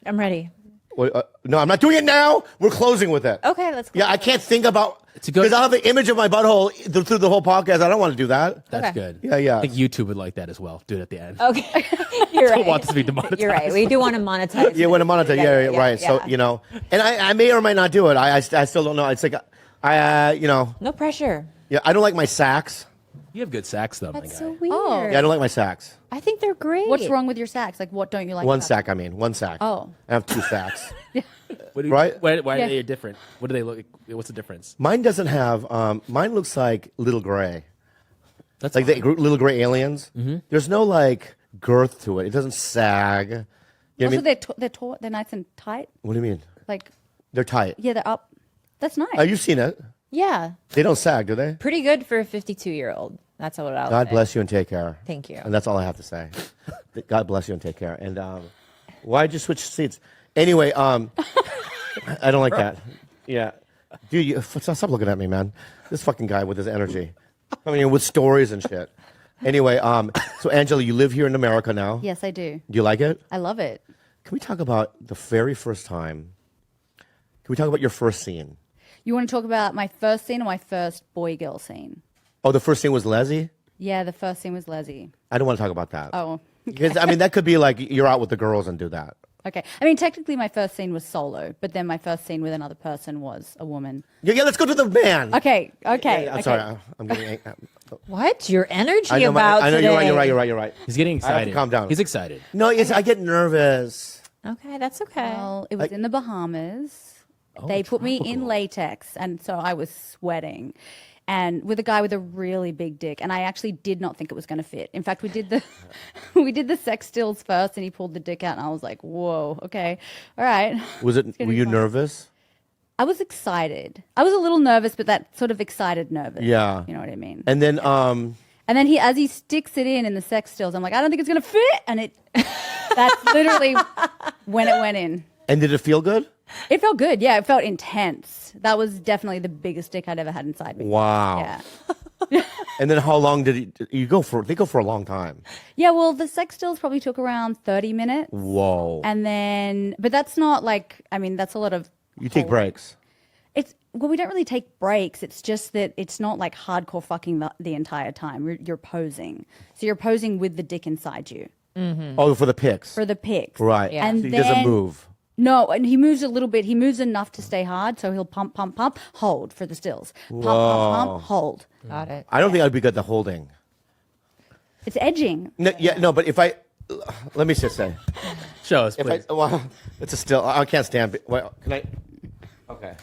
I'm ready.
No, I'm not doing it now. We're closing with it.
Okay, let's go.
Yeah, I can't think about
It's a good-
because I'll have the image of my butthole through the whole podcast. I don't want to do that.
That's
Okay.
good.
Yeah.
I think YouTube would like that as well. Do it at the end.
Okay. You're right.
Don't want this to be demonetized.
You're right. We do want to monetize.
Yeah, when I'm on it, yeah, right.
yeah.
So and I may or may not do it. I still don't know. It's like
No pressure.
yeah, I don't like my sacks.
You have good sax, though, my
That's
guy.
so weird.
Oh.
Yeah, I don't like my sacks.
I think they're great.
What's wrong with your sacks? Like, what don't you like?
One
about
sack, I mean, one sack.
Oh.
I have two sacks.
What do you,
Right?
Why
Yeah.
are they different? What do they look? What's the difference?
Mine doesn't have. Mine looks like little gray,
That's
like
fine.
the little gray aliens. There's no like girth to it. It doesn't sag. You know what I
Also,
mean?
they're taut. They're nice and tight.
What do you mean?
Like,
They're tight.
yeah, they're up. That's nice.
Oh, you've seen it.
Yeah.
They don't sag, do they?
Pretty good for a 52-year-old. That's what I'll
God
say.
bless you and take care.
Thank you.
And that's all I have to say. God bless you and take care. And why'd you switch seats? Anyway, I don't like that. Yeah. Dude, stop looking at me, man. This fucking guy with his energy. I mean, with stories and shit. Anyway, so Angela, you live here in America now.
Yes, I do.
Do you like it?
I love it.
Can we talk about the very first time? Can we talk about your first scene?
You want to talk about my first scene or my first boy-girl scene?
Oh, the first scene was Leslie?
Yeah, the first scene was Leslie.
I don't want to talk about that.
Oh,
Because, I mean, that could be like you're out with the girls and do that.
okay. I mean, technically, my first scene was solo, but then my first scene with another person was a woman.
Yeah, let's go to the man.
Okay.
Yeah,
Okay.
I'm
okay.
sorry. I'm getting.
What? Your energy
I know,
about
I know
today.
you're right.
He's getting
I have to
excited.
calm down.
He's excited.
No, I get nervous.
Okay, that's okay.
Well, it was in the Bahamas. They put me in latex, and so I was sweating. And with a guy with a really big dick, and I actually did not think it was going to fit. In fact, we did the sex stills first, and he pulled the dick out, and I was like, "Whoa, okay, all right."
Was it?
gonna
Were
be
you
fun.
nervous?
I was excited. I was a little nervous, but that sort of excited nervous.
Yeah.
You know what I mean?
And then,
And then as he sticks it in the sex stills, I'm like, I don't think it's going to fit. And that's literally when it went in.
and did it feel good?
It felt good. Yeah, it felt intense. That was definitely the biggest dick I'd ever had inside me.
Wow.
Yeah.
And then how long did you go for? They go for a long time.
Yeah, well, the sex stills probably took around 30 minutes.
Whoa.
And then, but that's not like, I mean, that's a lot of.
You take breaks.
Well, we don't really take breaks. It's just that it's not like hardcore fucking the entire time. You're posing. So you're posing with the dick inside you
Oh, for the pics.
for the pics.
Right.
Yeah.
And
So he doesn't
then-
move.
No, and he moves a little bit. He moves enough to stay hard. So he'll pump, pump, pump, hold for the stills. Pump, pump, pump, hold.
Got it.
I don't think I'd be good at the holding.
It's edging.
No, but if I, let me just say,
Show us,
if
please.
well, it's a still. I can't stand. Well, can I? Okay.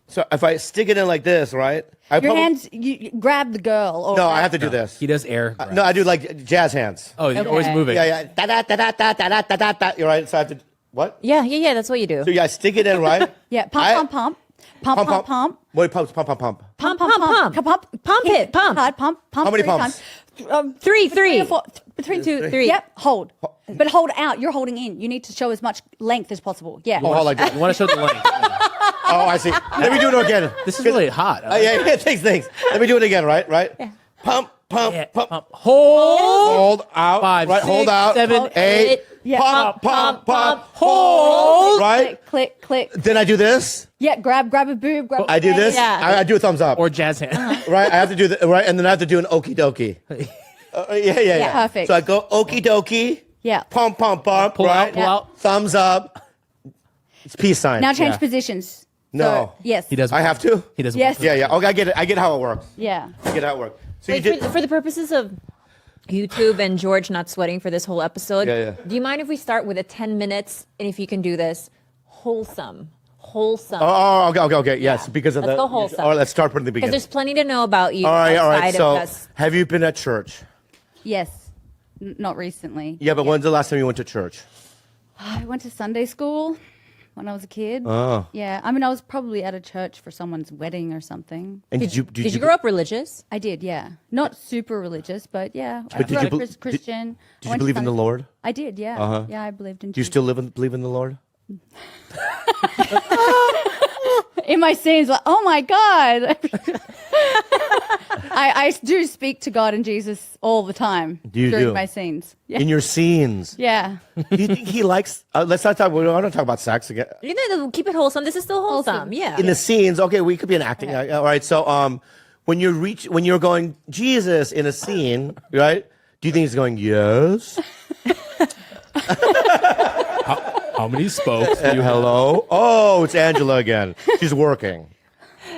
So if I stick it in like this, right?
Your hands, you grab the girl. Or
No, I have to do this.
He does air.
No, I do like jazz hands.
Oh, he's always moving.
Yeah. Da da da da da da da da da. You're right. So I have to. What?
Yeah. That's what you do.
So yeah, I stick it in, right?
Yeah, pump, pump, pump. Pump, pump, pump.
Wait, pump.
Pump it. Pump.
Hard, pump.
How many
three
pumps?
times.
Three.
Three or four. Between
Two, three.
Yep, hold. But hold out. You're holding in. You need to show as much length as possible. Yeah.
Oh, like that.
You want to show the length.
Oh, I see. Let me do it again.
This is really hot.
Yeah, thanks. Let me do it again, right? Yeah. pump, pump,
Yeah,
pump.
Hold.
Hold out.
5,
right.
6,
Hold out.
7,
8.
Yeah.
Pump, pump, pump.
Hold.
Right.
Click, click.
Then I do this.
Yeah, grab a boob. Grab.
I do this.
Yeah.
I do a thumbs up.
Or jazz hand.
Right. I have to do the right, and then I have to do an okie dokie. Yeah.
Perfect.
So I go okie dokie.
Yeah.
Pump, pump, pump.
Pull
right.
out, pull out.
Thumbs up. It's peace sign.
Now change
Yeah.
positions.
No.
So, yes.
He does.
I have to.
He doesn't.
Yes.
want
Yeah. Okay. I get it. I get how it works.
Yeah.
I get how it works. So
Wait,
you did.
for the purposes of YouTube and George not sweating for this whole episode,
Yeah.
do you mind if we start with a 10 minutes, and if you can do this, wholesome.
Oh, okay. Yes, because of
Let's
the.
go wholesome.
All right, let's start from the
Because
beginning.
there's plenty to know about you
All right.
outside
So,
of us.
have you been at church?
Yes. Not recently.
Yeah, but when's the last time you went to church?
I went to Sunday school when I was a kid.
Oh.
Yeah. I mean, I was probably at a church for someone's wedding or something.
And
Did you grow up religious?
I did, yeah. Not super religious, but yeah. I
But
grew
did you
up
bel-
Christian.
Did
I
you
went to
believe in the
Sunday-
Lord?
I did, yeah.
Uh-huh.
Yeah, I believed in
Do you
Jesus.
still believe in the Lord?
In my scenes, like, oh my God. I do speak to God and Jesus all the time
You
during
do?
my scenes. Yeah.
In your scenes?
Yeah.
Do you think he likes? Let's not talk. We don't want to talk about sex again.
Keep it wholesome. This is still wholesome.
Wholesome.
Yeah.
In the scenes, okay, we could be an acting. All right, so when you're going Jesus in a scene, right? Do you think he's going yes?
How many spokes?
Hello? Oh, it's Angela again. She's working.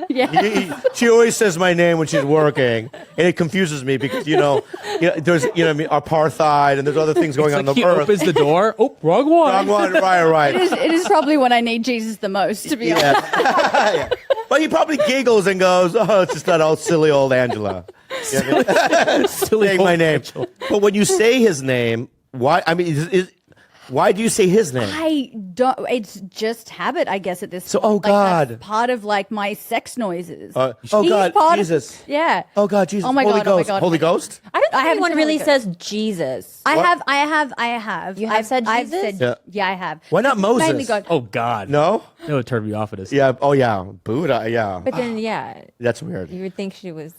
Yeah.
She always says my name when she's working, and it confuses me because there's what I mean, apartheid, and there's other things going on
Like
the
he
earth.
opens the door. Oh, wrong one.
Wrong one, right.
It is probably when I need Jesus the most, to be honest.
Yeah. But he probably giggles and goes, "Oh, it's just that old silly old Angela."
Silly
Saying
old
my name.
Angela.
But when you say his name, why? I mean, why do you say his name?
I don't. It's just habit, I guess. At this,
So,
point.
oh,
Like,
God.
that's part of like my sex noises.
Oh
He's
God,
part of-
Jesus.
yeah.
Oh God, Jesus.
Oh my
Holy
God. Oh my
Ghost.
God.
Holy Ghost.
I don't think
haven't
anyone
said
really
Holy
says Jesus.
I
What?
have.
You have said
I've
Jesus?
said, yeah, I have.
Why not
It's
Moses?
mainly God.
Oh God.
No.
That would turn me off of this.
Yeah. Oh yeah. Buddha. Yeah.
But then, yeah,
That's weird.
you would think she was.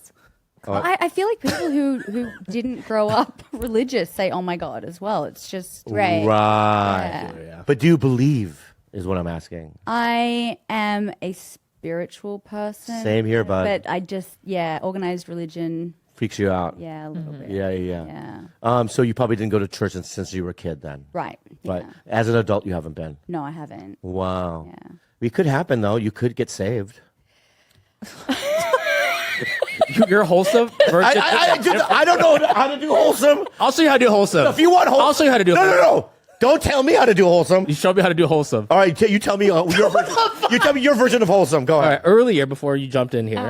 I feel like people who didn't grow up religious say, "Oh my God," as well. It's just
Right.
Right.
Yeah.
But do you believe? Is what I'm asking.
I am a spiritual person.
Same here, bud.
But I just organized religion.
Freaks you out.
Yeah, a little bit.
Yeah.
Yeah.
So you probably didn't go to church since you were a kid, then.
Right.
Right.
Yeah.
As an adult, you haven't been.
No, I haven't.
Wow.
Yeah.
It could happen though. You could get saved.
You're wholesome. Virgin.
I don't know how to do wholesome.
I'll show you how to do wholesome.
If you want wholesome,
I'll show you how to do.
No. Don't tell me how to do wholesome.
You show me how to do wholesome.
All right, you tell me your version. You tell me your version of wholesome. Go
All
ahead.
right. Earlier, before you jumped in here,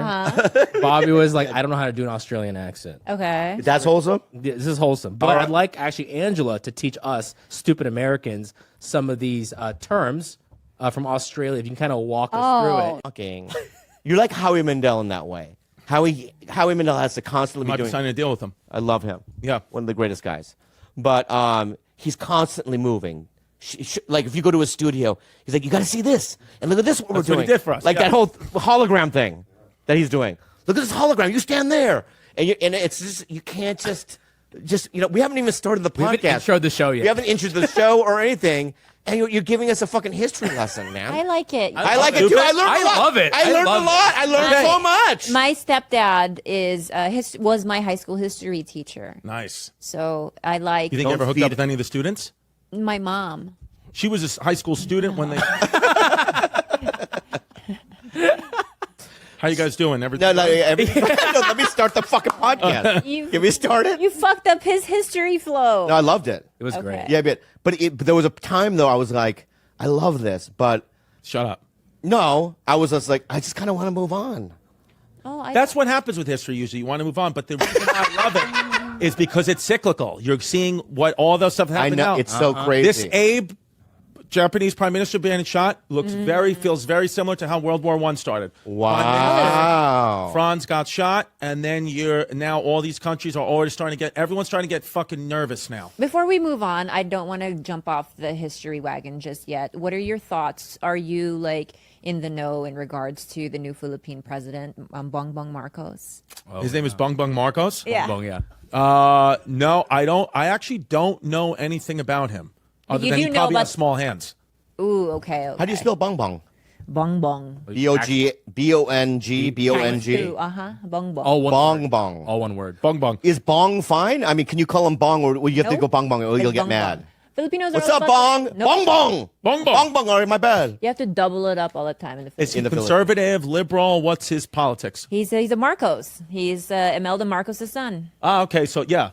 Bobby was like, "I don't know how to do an Australian accent."
Okay.
That's wholesome.
This is wholesome, but
All right.
I'd like actually Angela to teach us stupid Americans some of these terms from Australia. If you can kind of walk us through it.
Fucking. You're like Howie Mandel in that way. Howie Mandel has to constantly be
Might be
doing.
signing a deal with him.
I love him.
Yeah.
One of the greatest guys. But he's constantly moving. Like if you go to his studio, he's like, "You got to see this, and look at this. What
That's
we're
what he
doing."
did for us,
Like
yeah.
that whole hologram thing that he's doing. Look at this hologram. You stand there, and it's just you can't just we haven't even started the
We haven't
podcast.
introed the show yet.
We haven't introed the show or anything, and you're giving us a fucking history lesson, man.
I like it.
I like it too. I learned a lot.
I love it.
I learned a
love
lot. I learned so much.
My stepdad was my high school history teacher,
Nice.
so I like
You think you
Don't
ever hooked
feed
up with any of the students?
my mom.
She was a high school student when they. How you guys doing? Everything?
No, let me start the fucking podcast.
You-
Can we start it?
You fucked up his history flow.
No, I loved it.
It was
Okay.
great.
Yeah, but there was a time though I was like, I love this, but
Shut up.
no, I was just like, I just kind of want to move on.
That's what happens with history usually. You want to move on. But the reason I love it is because it's cyclical. You're seeing what all the stuff
I
happened
know
now.
it's so crazy.
This Abe Japanese Prime Minister being shot feels very similar to how World War I started.
Wow.
Franz got shot, and then now all these countries are already everyone's starting to get fucking nervous now.
Before we move on, I don't want to jump off the history wagon just yet. What are your thoughts? Are you like in the know in regards to the new Philippine president, Bongbong Marcos?
His name is Bongbong Marcos?
Yeah.
Bong, yeah.
No, I don't. I actually don't know anything about him. Other
you
than
do
he
know
probably
about-
has small hands.
Ooh, okay.
How do you spell bong bong?
Bongbong?
B-O-G, B-O-N-G.
Bongbong.
All one
Bong
word.
bong.
All one word.
Bong bong.
Is bong fine? I mean, can you call him bong, or will you have to
No.
go bong bong, or you'll
It's
get
bongbong.
mad?
Filipinos
What's
are all
up,
about
bong?
that. No.
Bong bong.
Bong bong.
Bong bong. All right, my bad.
You have to double it up all the time in the
Is
Philippines.
he
In the
conservative, liberal? What's his politics?
He's a Marcos. He's Imelda Marcos' son.
Okay, so yeah.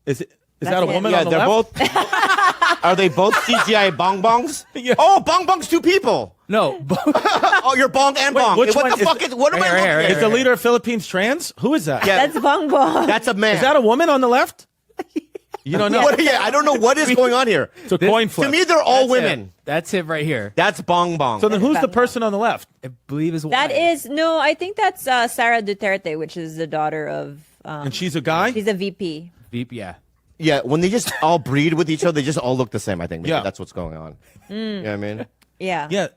Is that a
it.
woman
Yeah,
on the
they're
left?
both. Are they both CGI bong bongs?
Yeah.
Oh, bong bongs, two people.
No.
Oh, you're bong and
Wait,
bong.
which
What
one
the
is-
fuck is? What am I
Here,
looking
here,
at?
Is the leader of Philippines trans? Who is that?
Yeah.
That's Bongbong.
That's a man.
Is that a woman on the left? You don't know.
Yeah, I don't know what is going on here.
It's a coin flip.
To me, they're all
That's
women.
it. That's it right here.
That's bong bong.
So then who's the person on the left?
I believe is
That is no. I think that's Sara Duterte, which is the daughter of.
And she's a guy?
She's a VP.
Veep, yeah.
Yeah, when they just all breed with each other, they just all look the same. I think. Maybe
Yeah.
that's what's going on. You know what I mean?
Yeah.
Yeah.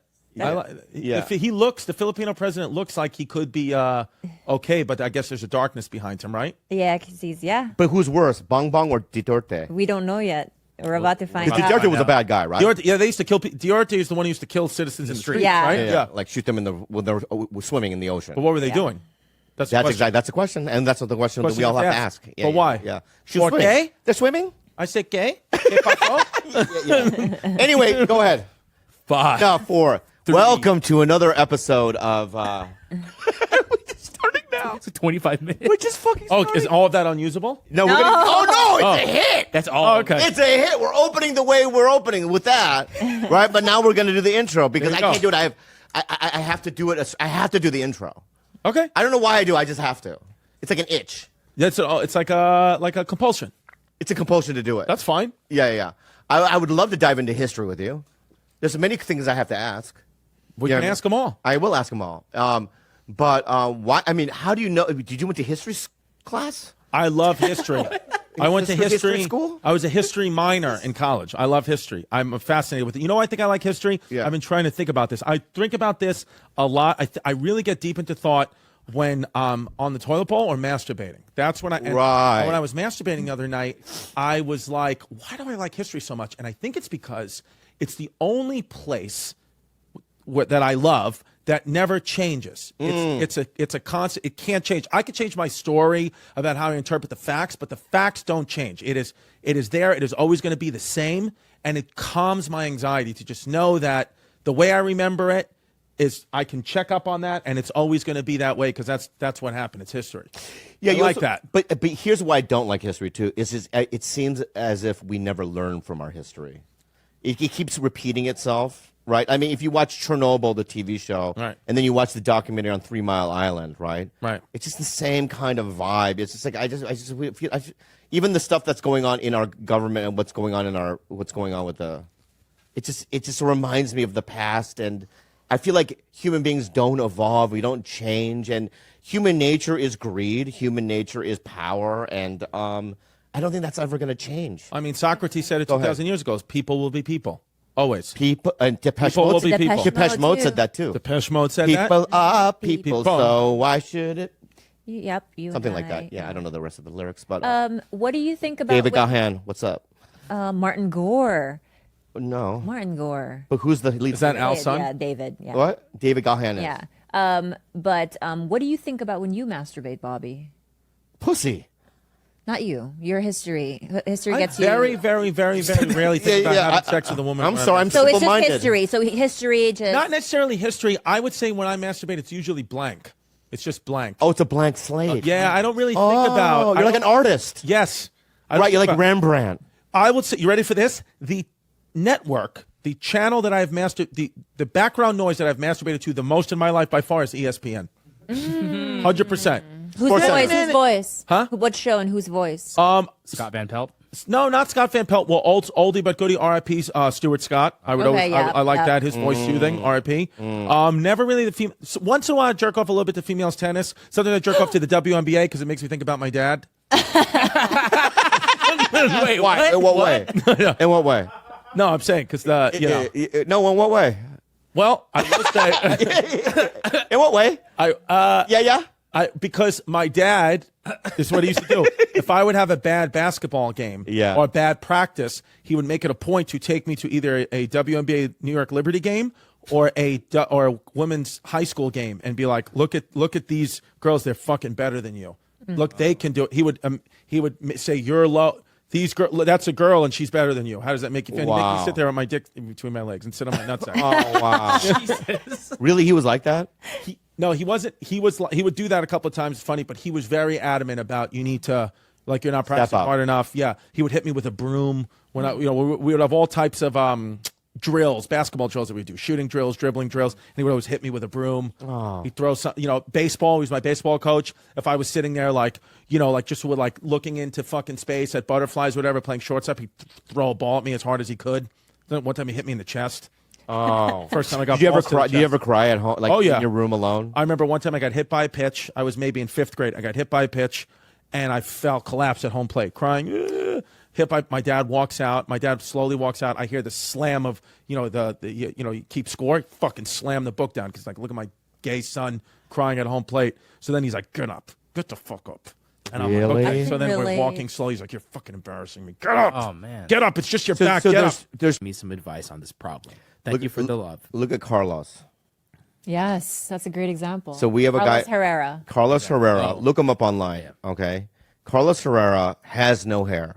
Yeah.
If he looks, the Filipino president looks like he could be okay, but I guess there's a darkness behind him, right?
Yeah, 'cause he's
But who's worse, bong bong or Duterte?
We don't know yet. We're about to find
Because
out.
Duterte was a bad guy, right?
Duterte, yeah, they used to kill people. Duterte is the one who used to kill citizens in the street,
Yeah.
right?
Yeah, like shoot them when they were swimming in the ocean.
But what were they
Yeah.
doing? That's the
That's
question.
exactly that's the question, and that's the question that we
Question
all
you
have
have
to
to
ask.
ask. But why?
Yeah, she was
For
swimming.
gay?
They're swimming.
I said gay? Gay papa?
Anyway, go ahead.
5.
Now, 4. Welcome to another episode of. We're just starting now.
It's 25 minutes.
We're just fucking.
Oh,
Starting.
is all of that unusable?
No, we're gonna. Oh no! It's a hit.
That's all.
Okay.
It's a hit. We're opening the way we're opening with that, right? But now we're gonna do the intro because
There
I
you
can't
go.
do it. I have to do it. I have to do the intro.
Okay.
I don't know why I do. I just have to. It's like an itch.
It's like a compulsion.
It's a compulsion to do it.
That's fine.
Yeah. I would love to dive into history with you. There's many things I have to ask.
We
Yeah,
can ask them all.
I will ask them all. But why? I mean, how do you know? Did you went to history class?
I love history. I went to
History school?
I was a history minor in college. I love history. I'm fascinated with it. You know, I think I like history.
Yeah.
I've been trying to think about this. I think about this a lot. I really get deep into thought when on the toilet bowl or masturbating. That's when
Right.
when I was masturbating the other night, I was like, why do I like history so much? And I think it's because it's the only place that I love that never changes. It's a constant. It can't change. I could change my story about how I interpret the facts, but the facts don't change. It is there. It is always going to be the same, and it calms my anxiety to just know that the way I remember it is I can check up on that, and it's always going to be that way because that's what happened. It's history.
Yeah,
I
you
like
also-
that.
But here's why I don't like history too. Is it seems as if we never learn from our history. It keeps repeating itself, right? I mean, if you watch Chernobyl, the TV show,
Right.
and then you watch the documentary on 3 Mile Island, right?
Right.
It's just the same kind of vibe. It's just like I just feel even the stuff that's going on in our government and what's going on with the, it just reminds me of the past, and I feel like human beings don't evolve, we don't change, and human nature is greed, human nature is power, and I don't think that's ever going to change.
I mean, Socrates said it
Go ahead.
2,000 years ago. People will be people. Always.
People and Depeche
People will
Mode,
be people.
Depeche Mode
too.
said that too.
Depeche Mode said
People
that.
are people,
People.
so why should it?
Yep. You
Something
and
like
I,
that. Yeah, I don't know the rest of the lyrics, but
What do you think about
David
when-
Gahan, what's up?
Martin Gore?
No,
Martin Gore.
but who's the lead?
Is that
singer?
Al's son?
Yeah, David. Yeah.
What? David Gahan is.
Yeah. But what do you think about when you masturbate, Bobby?
Pussy.
Not you. Your history. History
I
gets
very,
you.
very, very, very rarely think about having sex with a woman.
I'm
when
sorry, I'm
So it's just
simple-minded.
history. So history just.
Not necessarily history. I would say when I masturbate, it's usually blank. It's just blank.
Oh, it's a blank slate.
Yeah, I don't really think
Oh,
about.
you're like an artist.
Yes. I don't
Right, you're
think
like
about-
Rembrandt.
I would say, you ready for this? The network, the channel that I've the background noise that I've masturbated to the most in my life by far is ESPN. 100%.
Whose
Sports
voice?
Center.
Whose voice?
Huh?
What show and whose voice?
Scott Van Pelt.
No, not Scott Van Pelt. Well, oldie but goodie. R.I.P. Stuart Scott. I would
Okay,
always. I like
yeah.
that. His voice soothing. R.I.P. Never really the female. Once in a while, I jerk off a little bit to females tennis. Sometimes I jerk off to the WNBA because it makes me think about my dad.
Wait,
Why?
what?
In what way? In what way?
No, I'm saying because
No, in what way?
Well, I will say.
In what way? Yeah.
Because my dad, this is what he used to do. If I would have a bad basketball game or a bad practice, he would make it a point to take me to either a WNBA New York Liberty game or a women's high school game and be like, look at these girls, they're fucking better than you. Look, they can do it. He would say, you're low. That's a girl and she's better than you. How does that make you feel? Wow. He'd make me sit there with my dick in between my legs and sit on my nutsack.
Oh wow! Jesus. Really, he was like that?
No, he wasn't. He would do that a couple of times. It's funny, but he was very adamant about you need to, like, you're not practicing hard enough. Yeah, he would hit me with a broom when we would have all types of drills, basketball drills that we do, shooting drills, dribbling drills, and he would always hit me with a broom. Oh. He'd throw some, baseball. He was my baseball coach. If I was sitting there just with looking into fucking space at butterflies, whatever, playing shortstop, he'd throw a ball at me as hard as he could. Then one time he hit me in the chest.
Oh,
first time I got.
Did you ever cry? Do you ever cry at home? Like, in your room alone?
I remember one time I got hit by a pitch. I was maybe in 5th grade. I got hit by a pitch, and I collapsed at home plate, crying. Hit by my dad walks out. My dad slowly walks out. I hear the slam of you keep score. Fucking slam the book down because look at my gay son crying at home plate. So then he's like, get the fuck up. And I'm like, okay. So then we're walking slowly. He's like, you're fucking embarrassing me. Get up.
Oh man,
get up. It's just your back.
So
get up.
There's me some advice on this problem. Thank you for the love.
Look at Carlos.
Yes, that's a great example.
So we have
Carlos
a guy,
Herrera.
Carlos Herrera. Look him up online. Okay, Carlos Herrera has no hair.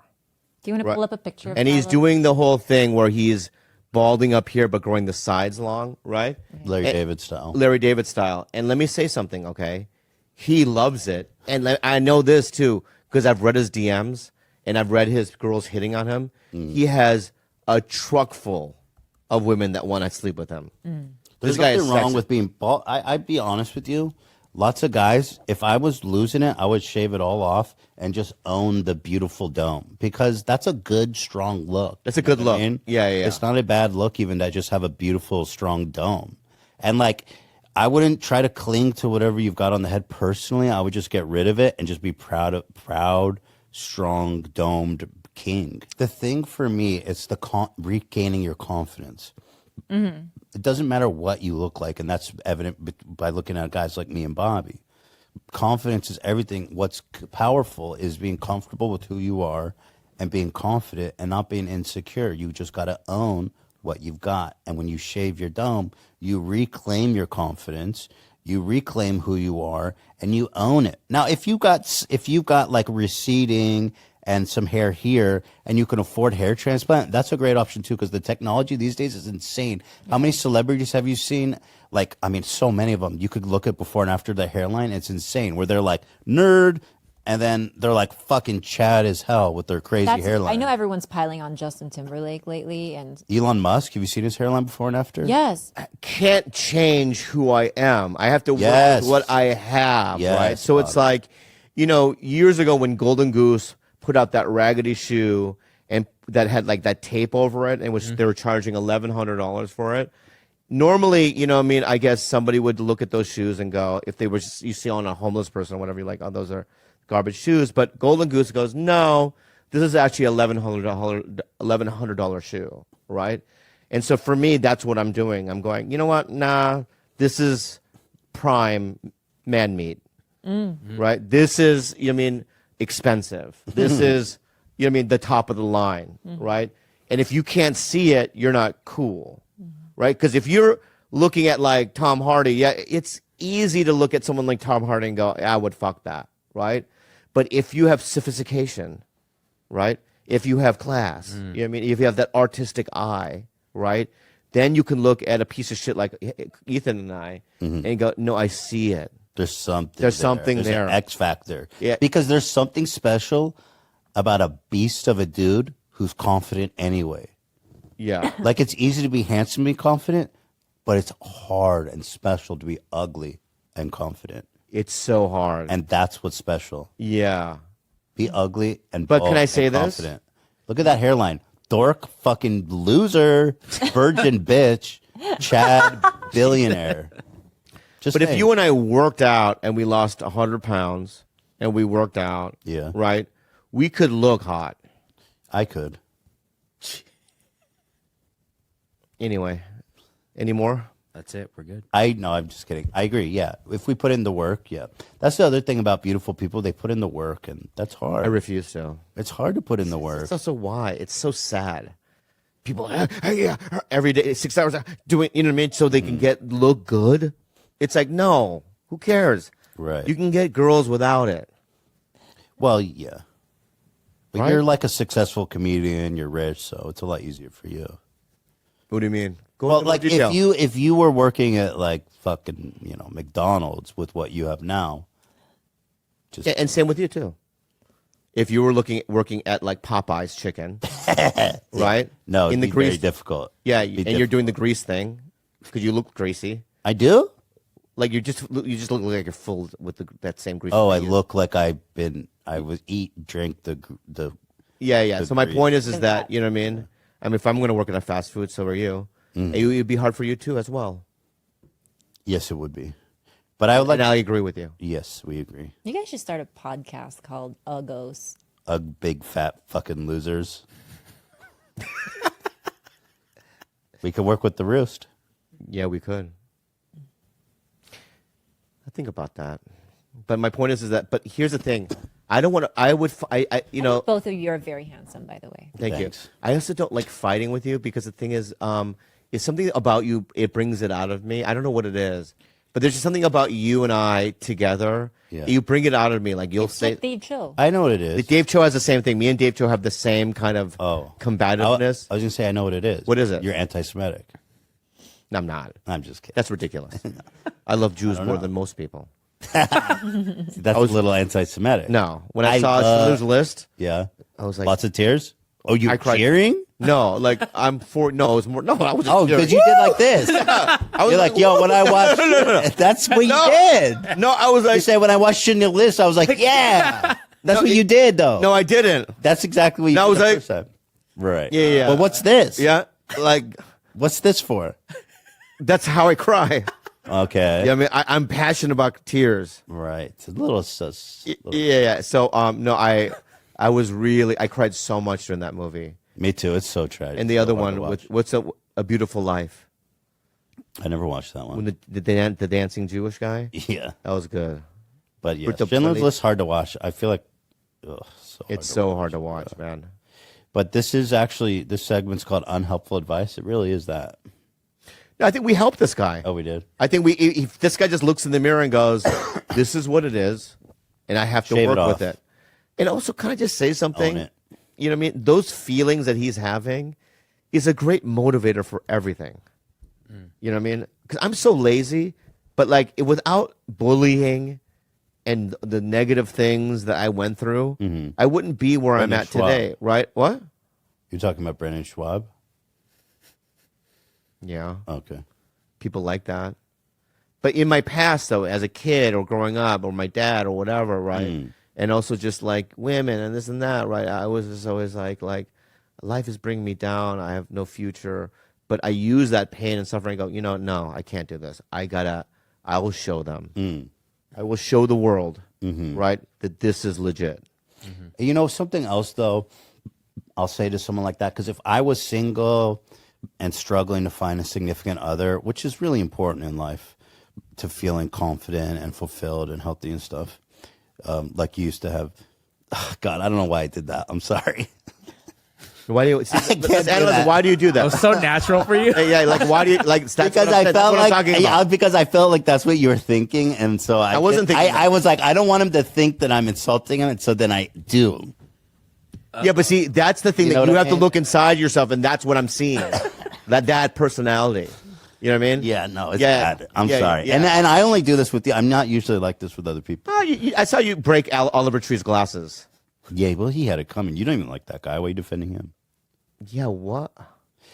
Do you want to pull up a picture? Of
and he's
Carlos?
doing the whole thing where he's balding up here but growing the sides long, right?
Larry David style.
Larry David style. And let me say something, okay? He loves it. And I know this too because I've read his DMs and I've read his girls hitting on him. He has a truck full of women that want to sleep with him.
There's
This guy is
nothing wrong
sexy.
with being bald. I'd be honest with you. Lots of guys, if I was losing it, I would shave it all off and just own the beautiful dome because that's a good, strong look.
That's a good look. Yeah.
It's not a bad look even to just have a beautiful, strong dome. And I wouldn't try to cling to whatever you've got on the head personally. I would just get rid of it and just be proud, strong, domed king. The thing for me is regaining your confidence. Mm-hmm. It doesn't matter what you look like, and that's evident by looking at guys like me and Bobby. Confidence is everything. What's powerful is being comfortable with who you are and being confident and not being insecure. You just got to own what you've got. And when you shave your dome, you reclaim your confidence, you reclaim who you are, and you own it. Now, if you got like receding and some hair here, and you can afford hair transplant, that's a great option too, because the technology these days is insane. How many celebrities have you seen? So many of them. You could look at before and after the hairline. It's insane, where they're like nerd, and then they're like fucking Chad as hell with their crazy hairline.
I know everyone's piling on Justin Timberlake lately, and
Elon Musk. Have you seen his hairline before and after?
yes,
Can't change who I am. I have to work with what I have,
Yes,
right? So it's like, years ago when Golden Goose put out that raggedy shoe and that had like that tape over it, and they were charging $1,100 for it. Normally, I guess somebody would look at those shoes and go, if they were, you see on a homeless person or whatever, you're like, oh, those are garbage shoes. But Golden Goose goes, no, this is actually $1,100 shoe, right? And so for me, that's what I'm doing. I'm going, you know what? Nah, this is prime man meat, right? This is, expensive. This is, the top of the line, right? And if you can't see it, you're not cool, right? Because if you're looking at like Tom Hardy, it's easy to look at someone like Tom Hardy and go, I would fuck that, right? But if you have sophistication, right? If you have class, if you have that artistic eye, right? Then you can look at a piece of shit like Ethan and I and go, no, I see it.
There's something
There's something
There's
there.
an X factor.
Yeah.
Because there's something special about a beast of a dude who's confident anyway.
Yeah.
Like, it's easy to be handsome and be confident, but it's hard and special to be ugly and confident.
It's so hard.
And that's what's special.
Yeah.
Be ugly and
But
bald
can I say
and
this?
confident. Look at that hairline. Dork, fucking loser, virgin bitch, Chad, billionaire. Just
But if
saying.
you and I worked out and we lost 100 pounds and we worked out,
Yeah.
right, we could look hot.
I could.
Anyway, any more?
That's it. We're good.
No, I'm just kidding. I agree. Yeah. If we put in the work, yeah. That's the other thing about beautiful people. They put in the work, and that's hard.
I refuse to.
It's hard to put in the work.
That's also why it's so sad. People, every day, 6 hours doing, you know what I mean, so they can look good. It's like, no, who cares?
Right.
You can get girls without it.
Well, yeah. But
Right?
you're like a successful comedian. You're rich, so it's a lot easier for you.
What do you mean? Go
Well,
into more
like
detail.
if you were working at like fucking McDonald's with what you have now, just
Yeah, and same with you too. If you were working at like Popeye's chicken, right?
no, it'd
in the
be
grease,
very difficult.
yeah,
It'd be
and you're doing the
difficult.
grease thing because you look greasy.
I do.
Like you just look like you're full with that same grease.
Oh,
that
I
you-
look like I was drink the
Yeah.
the
So my
grease.
point is that you know what I mean. I mean, if I'm going to work at a fast food, so are you.
Mm.
It would be hard for you too, as well.
Yes, it would be. But I would like.
And I agree with you.
Yes, we agree.
You guys should start a podcast called Uggos.
Big fat fucking losers. We could work with the Roost.
Yeah, we could. I think about that, but my point is that. But here's the thing: I don't want to. You know.
Both of you are very handsome, by the way.
Thank
Thanks.
you. I also don't like fighting with you because the thing is, it's something about you. It brings it out of me. I don't know what it is, but there's just something about you and I together.
Yeah.
You bring it out of me. Like you'll say,
Like Dave Cho.
I know what it is.
Dave Cho has the same thing. Me and Dave Cho have the same kind of combativeness.
I was gonna say I know what it is.
What is it?
You're anti-Semitic.
No, I'm not.
I'm just kidding.
That's ridiculous. I love Jews more than most people.
That's a little anti-Semitic.
No, when I saw Schindler's List,
Yeah.
I was like,
Lots of tears. Oh, you
I cried.
cheering?
no, like I'm for. No, it was more. No, I was.
Oh, because you did like this.
I was
You're like, yo, when I watched, that's what you did.
No, I was
You
like,
said when I watched Schindler's List, I was like, yeah. That's what you did, though.
no, I didn't.
That's exactly what you
No, I
did
was
the
like-
first time. Right.
Yeah.
Well, what's this?
Yeah, like
What's this for?
that's how I cry.
Okay.
Yeah, I mean, I'm passionate about tears.
Right. It's a little sus.
Yeah. So, no, I was really, I cried so much during that movie.
Me too. It's so tragic.
And the
So
other
hard to
one
watch.
with what's a Beautiful Life
I never watched that one.
when the dancing Jewish guy.
Yeah.
That was good.
But yeah,
With the
Schindler's
bloody-
List hard to watch. I feel like
It's so hard to watch, man.
But this segment's called Unhelpful Advice. It really is that.
No, I think we helped this guy.
Oh, we did.
I think if this guy just looks in the mirror and goes, "This is what it is," and I have to
Shave it
work with
off.
it. And also, can I just say something?
Own it.
You know what I mean? Those feelings that he's having is a great motivator for everything. You know what I mean? Because I'm so lazy, but like without bullying and the negative things that I went through, I wouldn't be where I'm
Brendan
at
Schwab.
today. Right? What?
You're talking about Brendan Schwab?
Yeah.
Okay.
People like that. But in my past, though, as a kid or growing up, or my dad or whatever, right? And also just like women and this and that, right? I was just always like life is bringing me down. I have no future. But I use that pain and suffering and go, no, I can't do this. I will show them. I will show the world, right, that this is legit.
You know, something else, though, I'll say to someone like that, because if I was single and struggling to find a significant other, which is really important in life, to feeling confident and fulfilled and healthy and stuff, like you used to have. Oh, God, I don't know why I did that. I'm sorry.
Why do you
can't do that.
Why do you do
That
that?
was so natural for you.
Yeah, like why do you like? That's
Because
what I'm
I
saying. That's
felt
what I'm
like
talking about.
because I felt like that's what you were thinking, and so I
wasn't thinking that.
I was like, I don't want him to think that I'm insulting him, and so then I do.
Yeah, but see, that's the thing
You know
that you
what I
have to
mean?
look inside yourself, and that's what I'm seeing. that personality. You know what I mean?
Yeah, no, it's
Yeah,
bad. I'm
yeah,
sorry,
yeah.
and I only do this with you. I'm not usually like this with other people.
Oh, I saw you break Oliver Tree's glasses.
Yeah, well, he had it coming. You don't even like that guy. Why are you defending him?
Yeah, what?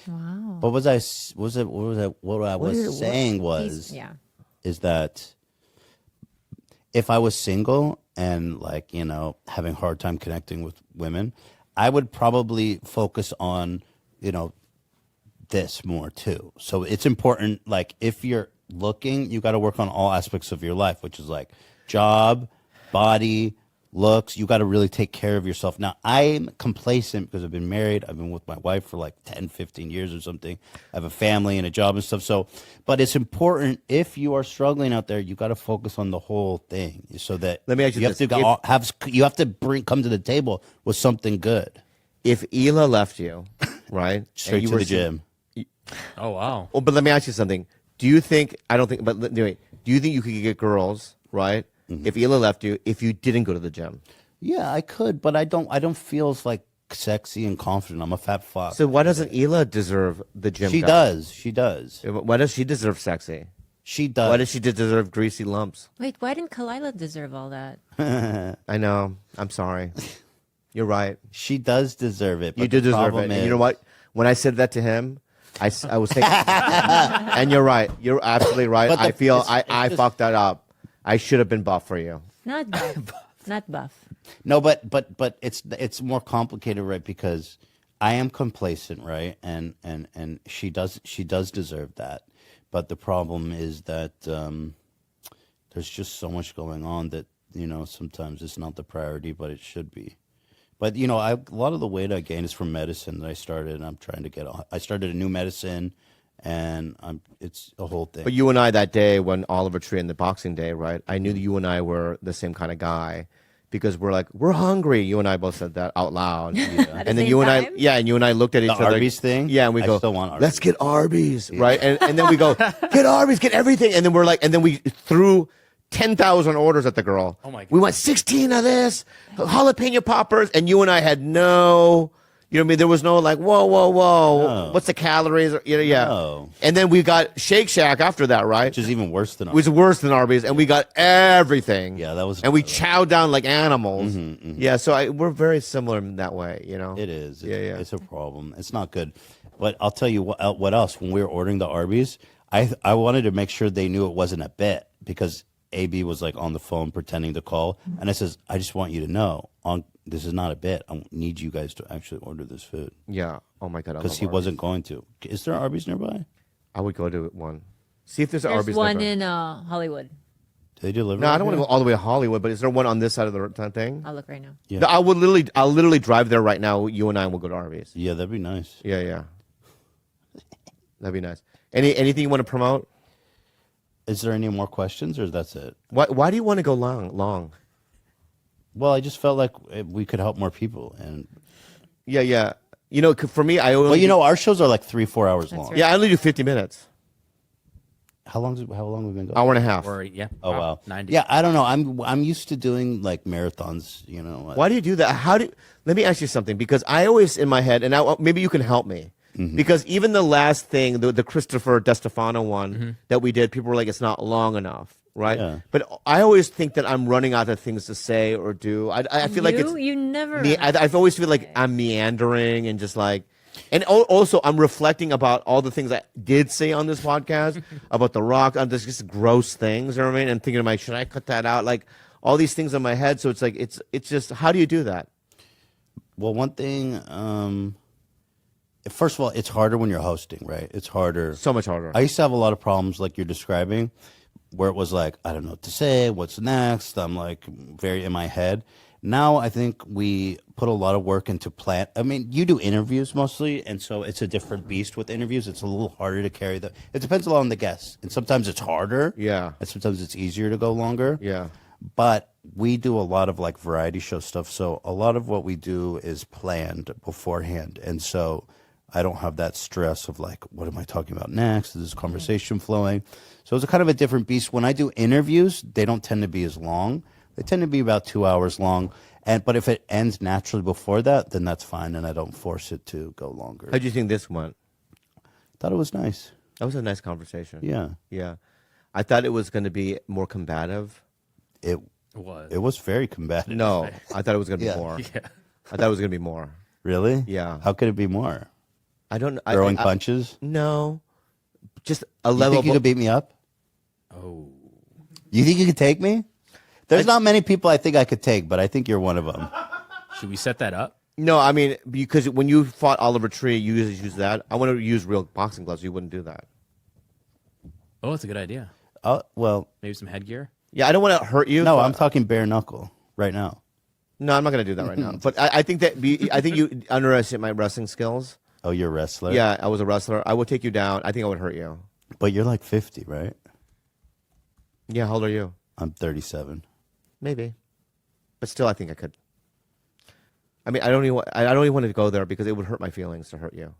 Wow.
What was I saying was
Yeah.
is that if I was single and like, having a hard time connecting with women, I would probably focus on, this more too. So it's important. Like if you're looking, you got to work on all aspects of your life, which is like job, body, looks. You got to really take care of yourself. Now, I'm complacent because I've been married. I've been with my wife for like 10, 15 years or something. I have a family and a job and stuff. So, but it's important if you are struggling out there, you got to focus on the whole thing so that
Let me ask you
have
this.
to have to come to the table with something good.
If Hila left you, right?
Straight
and you
to
were
the gym.
Oh wow.
Oh, but let me ask you something. Do you think, I don't think, but anyway, do you think you could get girls, right? If Hila left you, if you didn't go to the gym?
Yeah, I could, but I don't feel like sexy and confident. I'm a fat fuck.
So why doesn't Hila deserve the gym?
She
guy?
does. She does.
Why does she deserve sexy?
She does.
Why does she deserve greasy lumps?
Wait, why didn't Khalyla deserve all that?
I know. I'm sorry. You're right.
She does deserve it.
You
but
do
the
deserve it.
problem
And you know
is-
what? When I said that to him, I was thinking, and you're right. You're absolutely right.
But
I feel
it's
I
just-
fucked that up. I should have been buff for you.
Not buff. Not buff.
No, but it's more complicated, right? Because I am complacent, right? And she does deserve that. But the problem is that there's just so much going on that sometimes it's not the priority, but it should be. But a lot of the weight I gained is from medicine that I started, and I'm trying to I started a new medicine, and it's a whole thing.
But you and I that day when Oliver Tree and the Boxing Day, right? I knew that you and I were the same kind of guy because we're hungry. You and I both said that out loud.
At the
And then
same
you and
time?
and you and I looked at each other.
Arby's thing?
Yeah, and we
I
go,
still want Arby's.
let's get Arby's, right? And then we go, get Arby's, get everything. And then we're like, and then we threw 10,000 orders at the girl.
Oh my God.
We want 16 of this, jalapeno poppers, and you and I had no, what I mean? There was no like, whoa,
No.
what's the calories? Yeah.
No.
And then we got Shake Shack after that, right?
Which is even worse than
It was worse than Arby's, and we got everything.
Yeah, that was-
And we chowed down like animals.
Mm-hmm,
Yeah, so we're very similar in that way,
It is.
Yeah.
It's a problem. It's not good. But I'll tell you what else. When we were ordering the Arby's, I wanted to make sure they knew it wasn't a bit because AB was like on the phone pretending to call, and I says, I just want you to know, this is not a bit. I need you guys to actually order this food
Yeah. Oh my god. I
because
love
he
Arby's.
wasn't going to. Is there Arby's nearby?
I would go to one. See if there's,
There's
Arby's.
one
nearby.
in Hollywood.
Do they deliver?
No, I
right
don't want to
here?
go all the way to Hollywood, but is there one on this side of the thing?
I'll look right now.
Yeah.
No, I'll literally drive there right now. You and I will go to Arby's.
Yeah, that'd be nice.
Yeah. That'd be nice. Anything you want to promote?
Is there any more questions, or that's it?
Why do you want to go long?
Well, I just felt like we could help more people, and
Yeah. For me, I only
our shows are like 3-4 hours long.
right.
yeah, I only do 50 minutes,
How long have we been going?
hour and a half.
Or yeah.
Oh wow.
90.
Yeah, I don't know. I'm used to doing like marathons.
Why do you do that? Let me ask you something, because I always in my head, and maybe you can help me, because even the last thing, the Christopher DeStefano one that we did, people were like, it's not long enough, right?
Yeah.
But I always think that I'm running out of things to say or do. I feel like it's
You never.
I always feel like I'm meandering and just like. And also, I'm reflecting about all the things I did say on this podcast about The Rock, on this just gross things. You know what I mean? And thinking to myself, should I cut that out? Like all these things in my head. So it's like it's just, how do you do that?
Well, one thing. First of all, it's harder when you're hosting, right? It's harder.
So much harder.
I used to have a lot of problems like you're describing, where it was like, I don't know what to say, what's next. I'm like very in my head. Now I think we put a lot of work into plan. I mean, you do interviews mostly, and so it's a different beast with interviews. It's a little harder to carry the. It depends a lot on the guest, and sometimes it's harder.
Yeah.
And sometimes it's easier to go longer.
Yeah.
But we do a lot of like variety show stuff, so a lot of what we do is planned beforehand, and so I don't have that stress of like, what am I talking about next? Is this conversation flowing? So it's a kind of a different beast. When I do interviews, they don't tend to be as long. They tend to be about 2 hours long. But if it ends naturally before that, then that's fine, and I don't force it to go longer.
How do you think this went?
Thought it was nice.
That was a nice conversation.
Yeah.
Yeah. I thought it was going to be more combative.
It
Was.
it was very combative.
No, I thought it was going to be
Yeah.
more.
Yeah.
I thought it was going to be more.
Really?
Yeah.
How could it be more?
I don't.
Throwing punches?
No, just a
You
level.
think you could beat me up?
Oh.
You think you could take me? There's not many people I think I could take, but I think you're one of them.
Should we set that up?
No, I mean, because when you fought Oliver Tree, you usually use that. I want to use real boxing gloves. You wouldn't do that.
Oh, that's a good idea.
Well,
Maybe some headgear.
Yeah, I don't want to hurt you.
no,
so
I'm talking bare knuckle right now.
No, I'm not going to do that right now. But I think I think you underestimate my wrestling skills.
Oh, you're a wrestler?
Yeah, I was a wrestler. I would take you down. I think I would hurt you.
But you're like 50, right?
Yeah, how old are you?
I'm 37.
Maybe, but still, I think I could. I mean, I don't even want to go there because it would hurt my feelings to hurt you.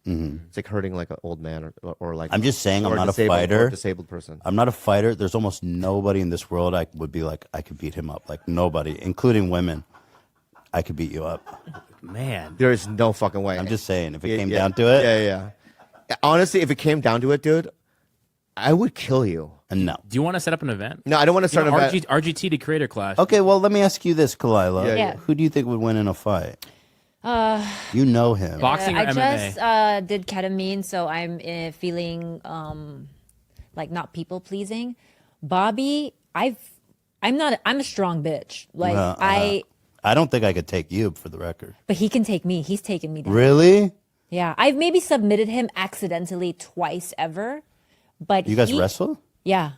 It's like hurting like an old man or like.
I'm just saying, I'm
or
not a
disabled- or
fighter.
disabled person.
I'm not a fighter. There's almost nobody in this world I would be like, I could beat him up. Like nobody, including women. I could beat you up.
Man.
There is no fucking way.
I'm just saying, if it came
yeah,
down to it.
Yeah. Honestly, if it came down to it, dude, I would kill you.
No.
Do you want to set up an event?
No, I don't want to start an event.
RGT to Creator Clash.
Okay, well, let me ask you this, Khalyla.
Yeah.
Who do you think would win in a fight? You know him.
Boxing or
I
MMA?
just did ketamine, so I'm feeling like not people pleasing. Bobby, I'm a strong bitch. Like
Well, I don't think I could take you, for the record.
but he can take me. He's taken me down.
Really?
Yeah, I've maybe submitted him accidentally twice ever, but
You guys
he-
wrestle?
Yeah,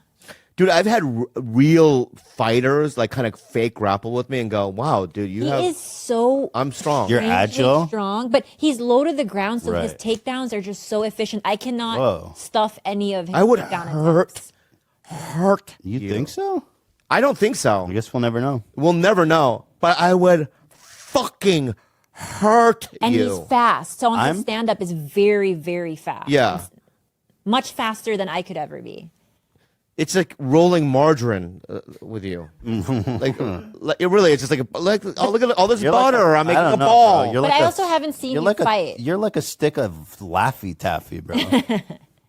Dude, I've had real fighters like kind of fake grapple with me and go, "Wow, dude,
he is so
I'm strong."
You're
strangely
agile?
strong, but he's low to the ground, so his
Right.
takedowns are just so efficient. I cannot
Whoa.
stuff any of his
I would
takedown
hurt
attempts.
You think so?
I don't think so.
I guess we'll never know.
We'll never know. But I would fucking hurt
And
you.
he's fast. So on
I'm-
his stand up is very, very fast.
Yeah.
Much faster than I could ever be.
It's like rolling margarine with you. like it really, it's just like oh, look at all this
You're like
butter.
a-
I'm
I
making
don't
a
know,
ball.
bro. You're
But
like
I
a-
also haven't seen
You're
you
like
fight.
You're like a stick of Laffy Taffy, bro.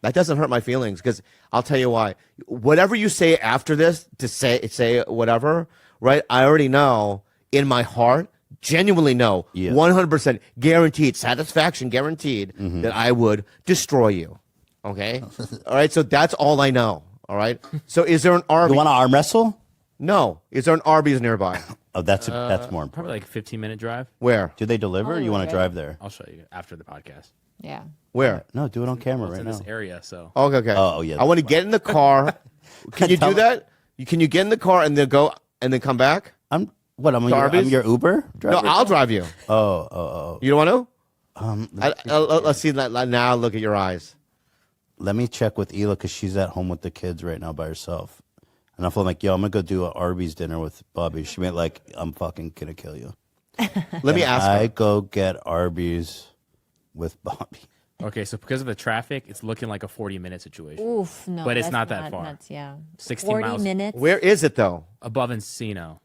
That doesn't hurt my feelings because I'll tell you why. Whatever you say after this to say whatever, right? I already know in my heart, genuinely know,
Yeah.
100% guaranteed, satisfaction guaranteed that I would destroy you. Okay? All right. So that's all I know. All right. So is there an
You
Arby's?
want to arm wrestle?
No. Is there an Arby's nearby?
Oh, that's more important.
Probably like a 15-minute drive.
Where?
Do they deliver? Or you want to drive there?
I'll show you after the podcast.
Yeah.
Where?
No, do it on camera
It's
right
in
now.
this area, so.
Okay. Okay.
Oh, yeah,
I want to get in the car. Can you do that? Can you get in the car and then go and then come back?
I'm
Arby's?
your Uber
No,
driver?
I'll drive you.
Oh.
You don't want to? Let's see that now. Look at your eyes.
Let me check with Hila because she's at home with the kids right now by herself. And if I'm like, yo, I'm going to go do an Arby's dinner with Bobby, she may like, I'm fucking going to kill you.
Let me ask
I
her.
go get Arby's with Bobby.
Okay, so because of the traffic, it's looking like a 40-minute situation.
Oof, no.
But it's
that's
not that far.
That's, yeah.
60
40
miles.
minutes.
Where is it though?
Above Encino.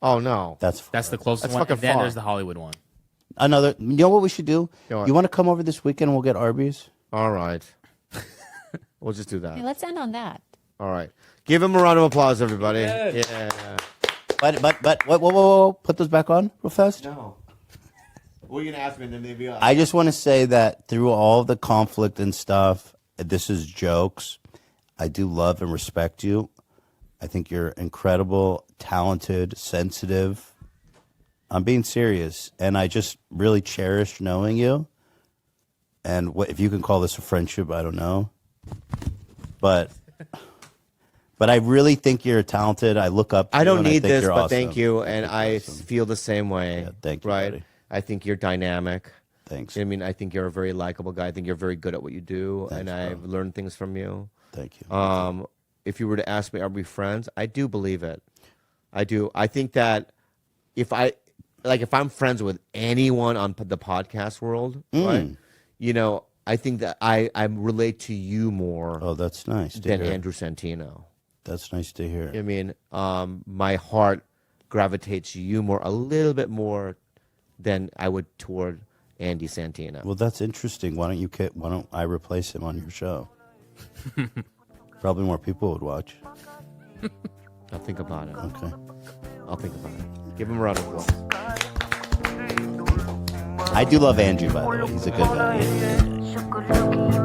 Oh no.
That's
That's the closest
That's
one.
fucking
And then
far.
there's the Hollywood one.
another. You know what we should do?
Go on.
You want to come over this weekend and we'll get Arby's?
All right. We'll just do that.
Hey, let's end on that.
All right. Give him a round of applause, everybody. Yeah.
But whoa. Put those back on real fast.
No. What are you gonna ask me? And then maybe
I just want to say that through all the conflict and stuff, this is jokes. I do love and respect you. I think you're incredible, talented, sensitive. I'm being serious, and I just really cherish knowing you. And if you can call this a friendship, I don't know. But I really think you're talented. I look up to
I
you
don't
and
need
think
this,
you're
but
awesome.
thank you, and
think
I
you're awesome.
feel the same way.
Yeah, thank you,
Right.
buddy.
I think you're dynamic.
Thanks.
You know what I mean, I think you're a very likable guy. I think you're very good at what you do,
Thanks,
and
bro.
I've learned things from you.
Thank you.
If you were to ask me, are we friends? I do believe it. I do. I think that if I'm friends with anyone on the podcast world, right? You know, I think that I relate to you more
Oh, that's nice to
than
hear.
Andrew Santino.
That's nice to hear.
I mean, my heart gravitates you more, a little bit more than I would toward Andy Santino.
Well, that's interesting. Why don't I replace him on your show? Probably more people would watch.
I'll think about it.
Okay.
I'll think about it. Give him a round of applause.
I do love Andrew, by the way. He's a good guy.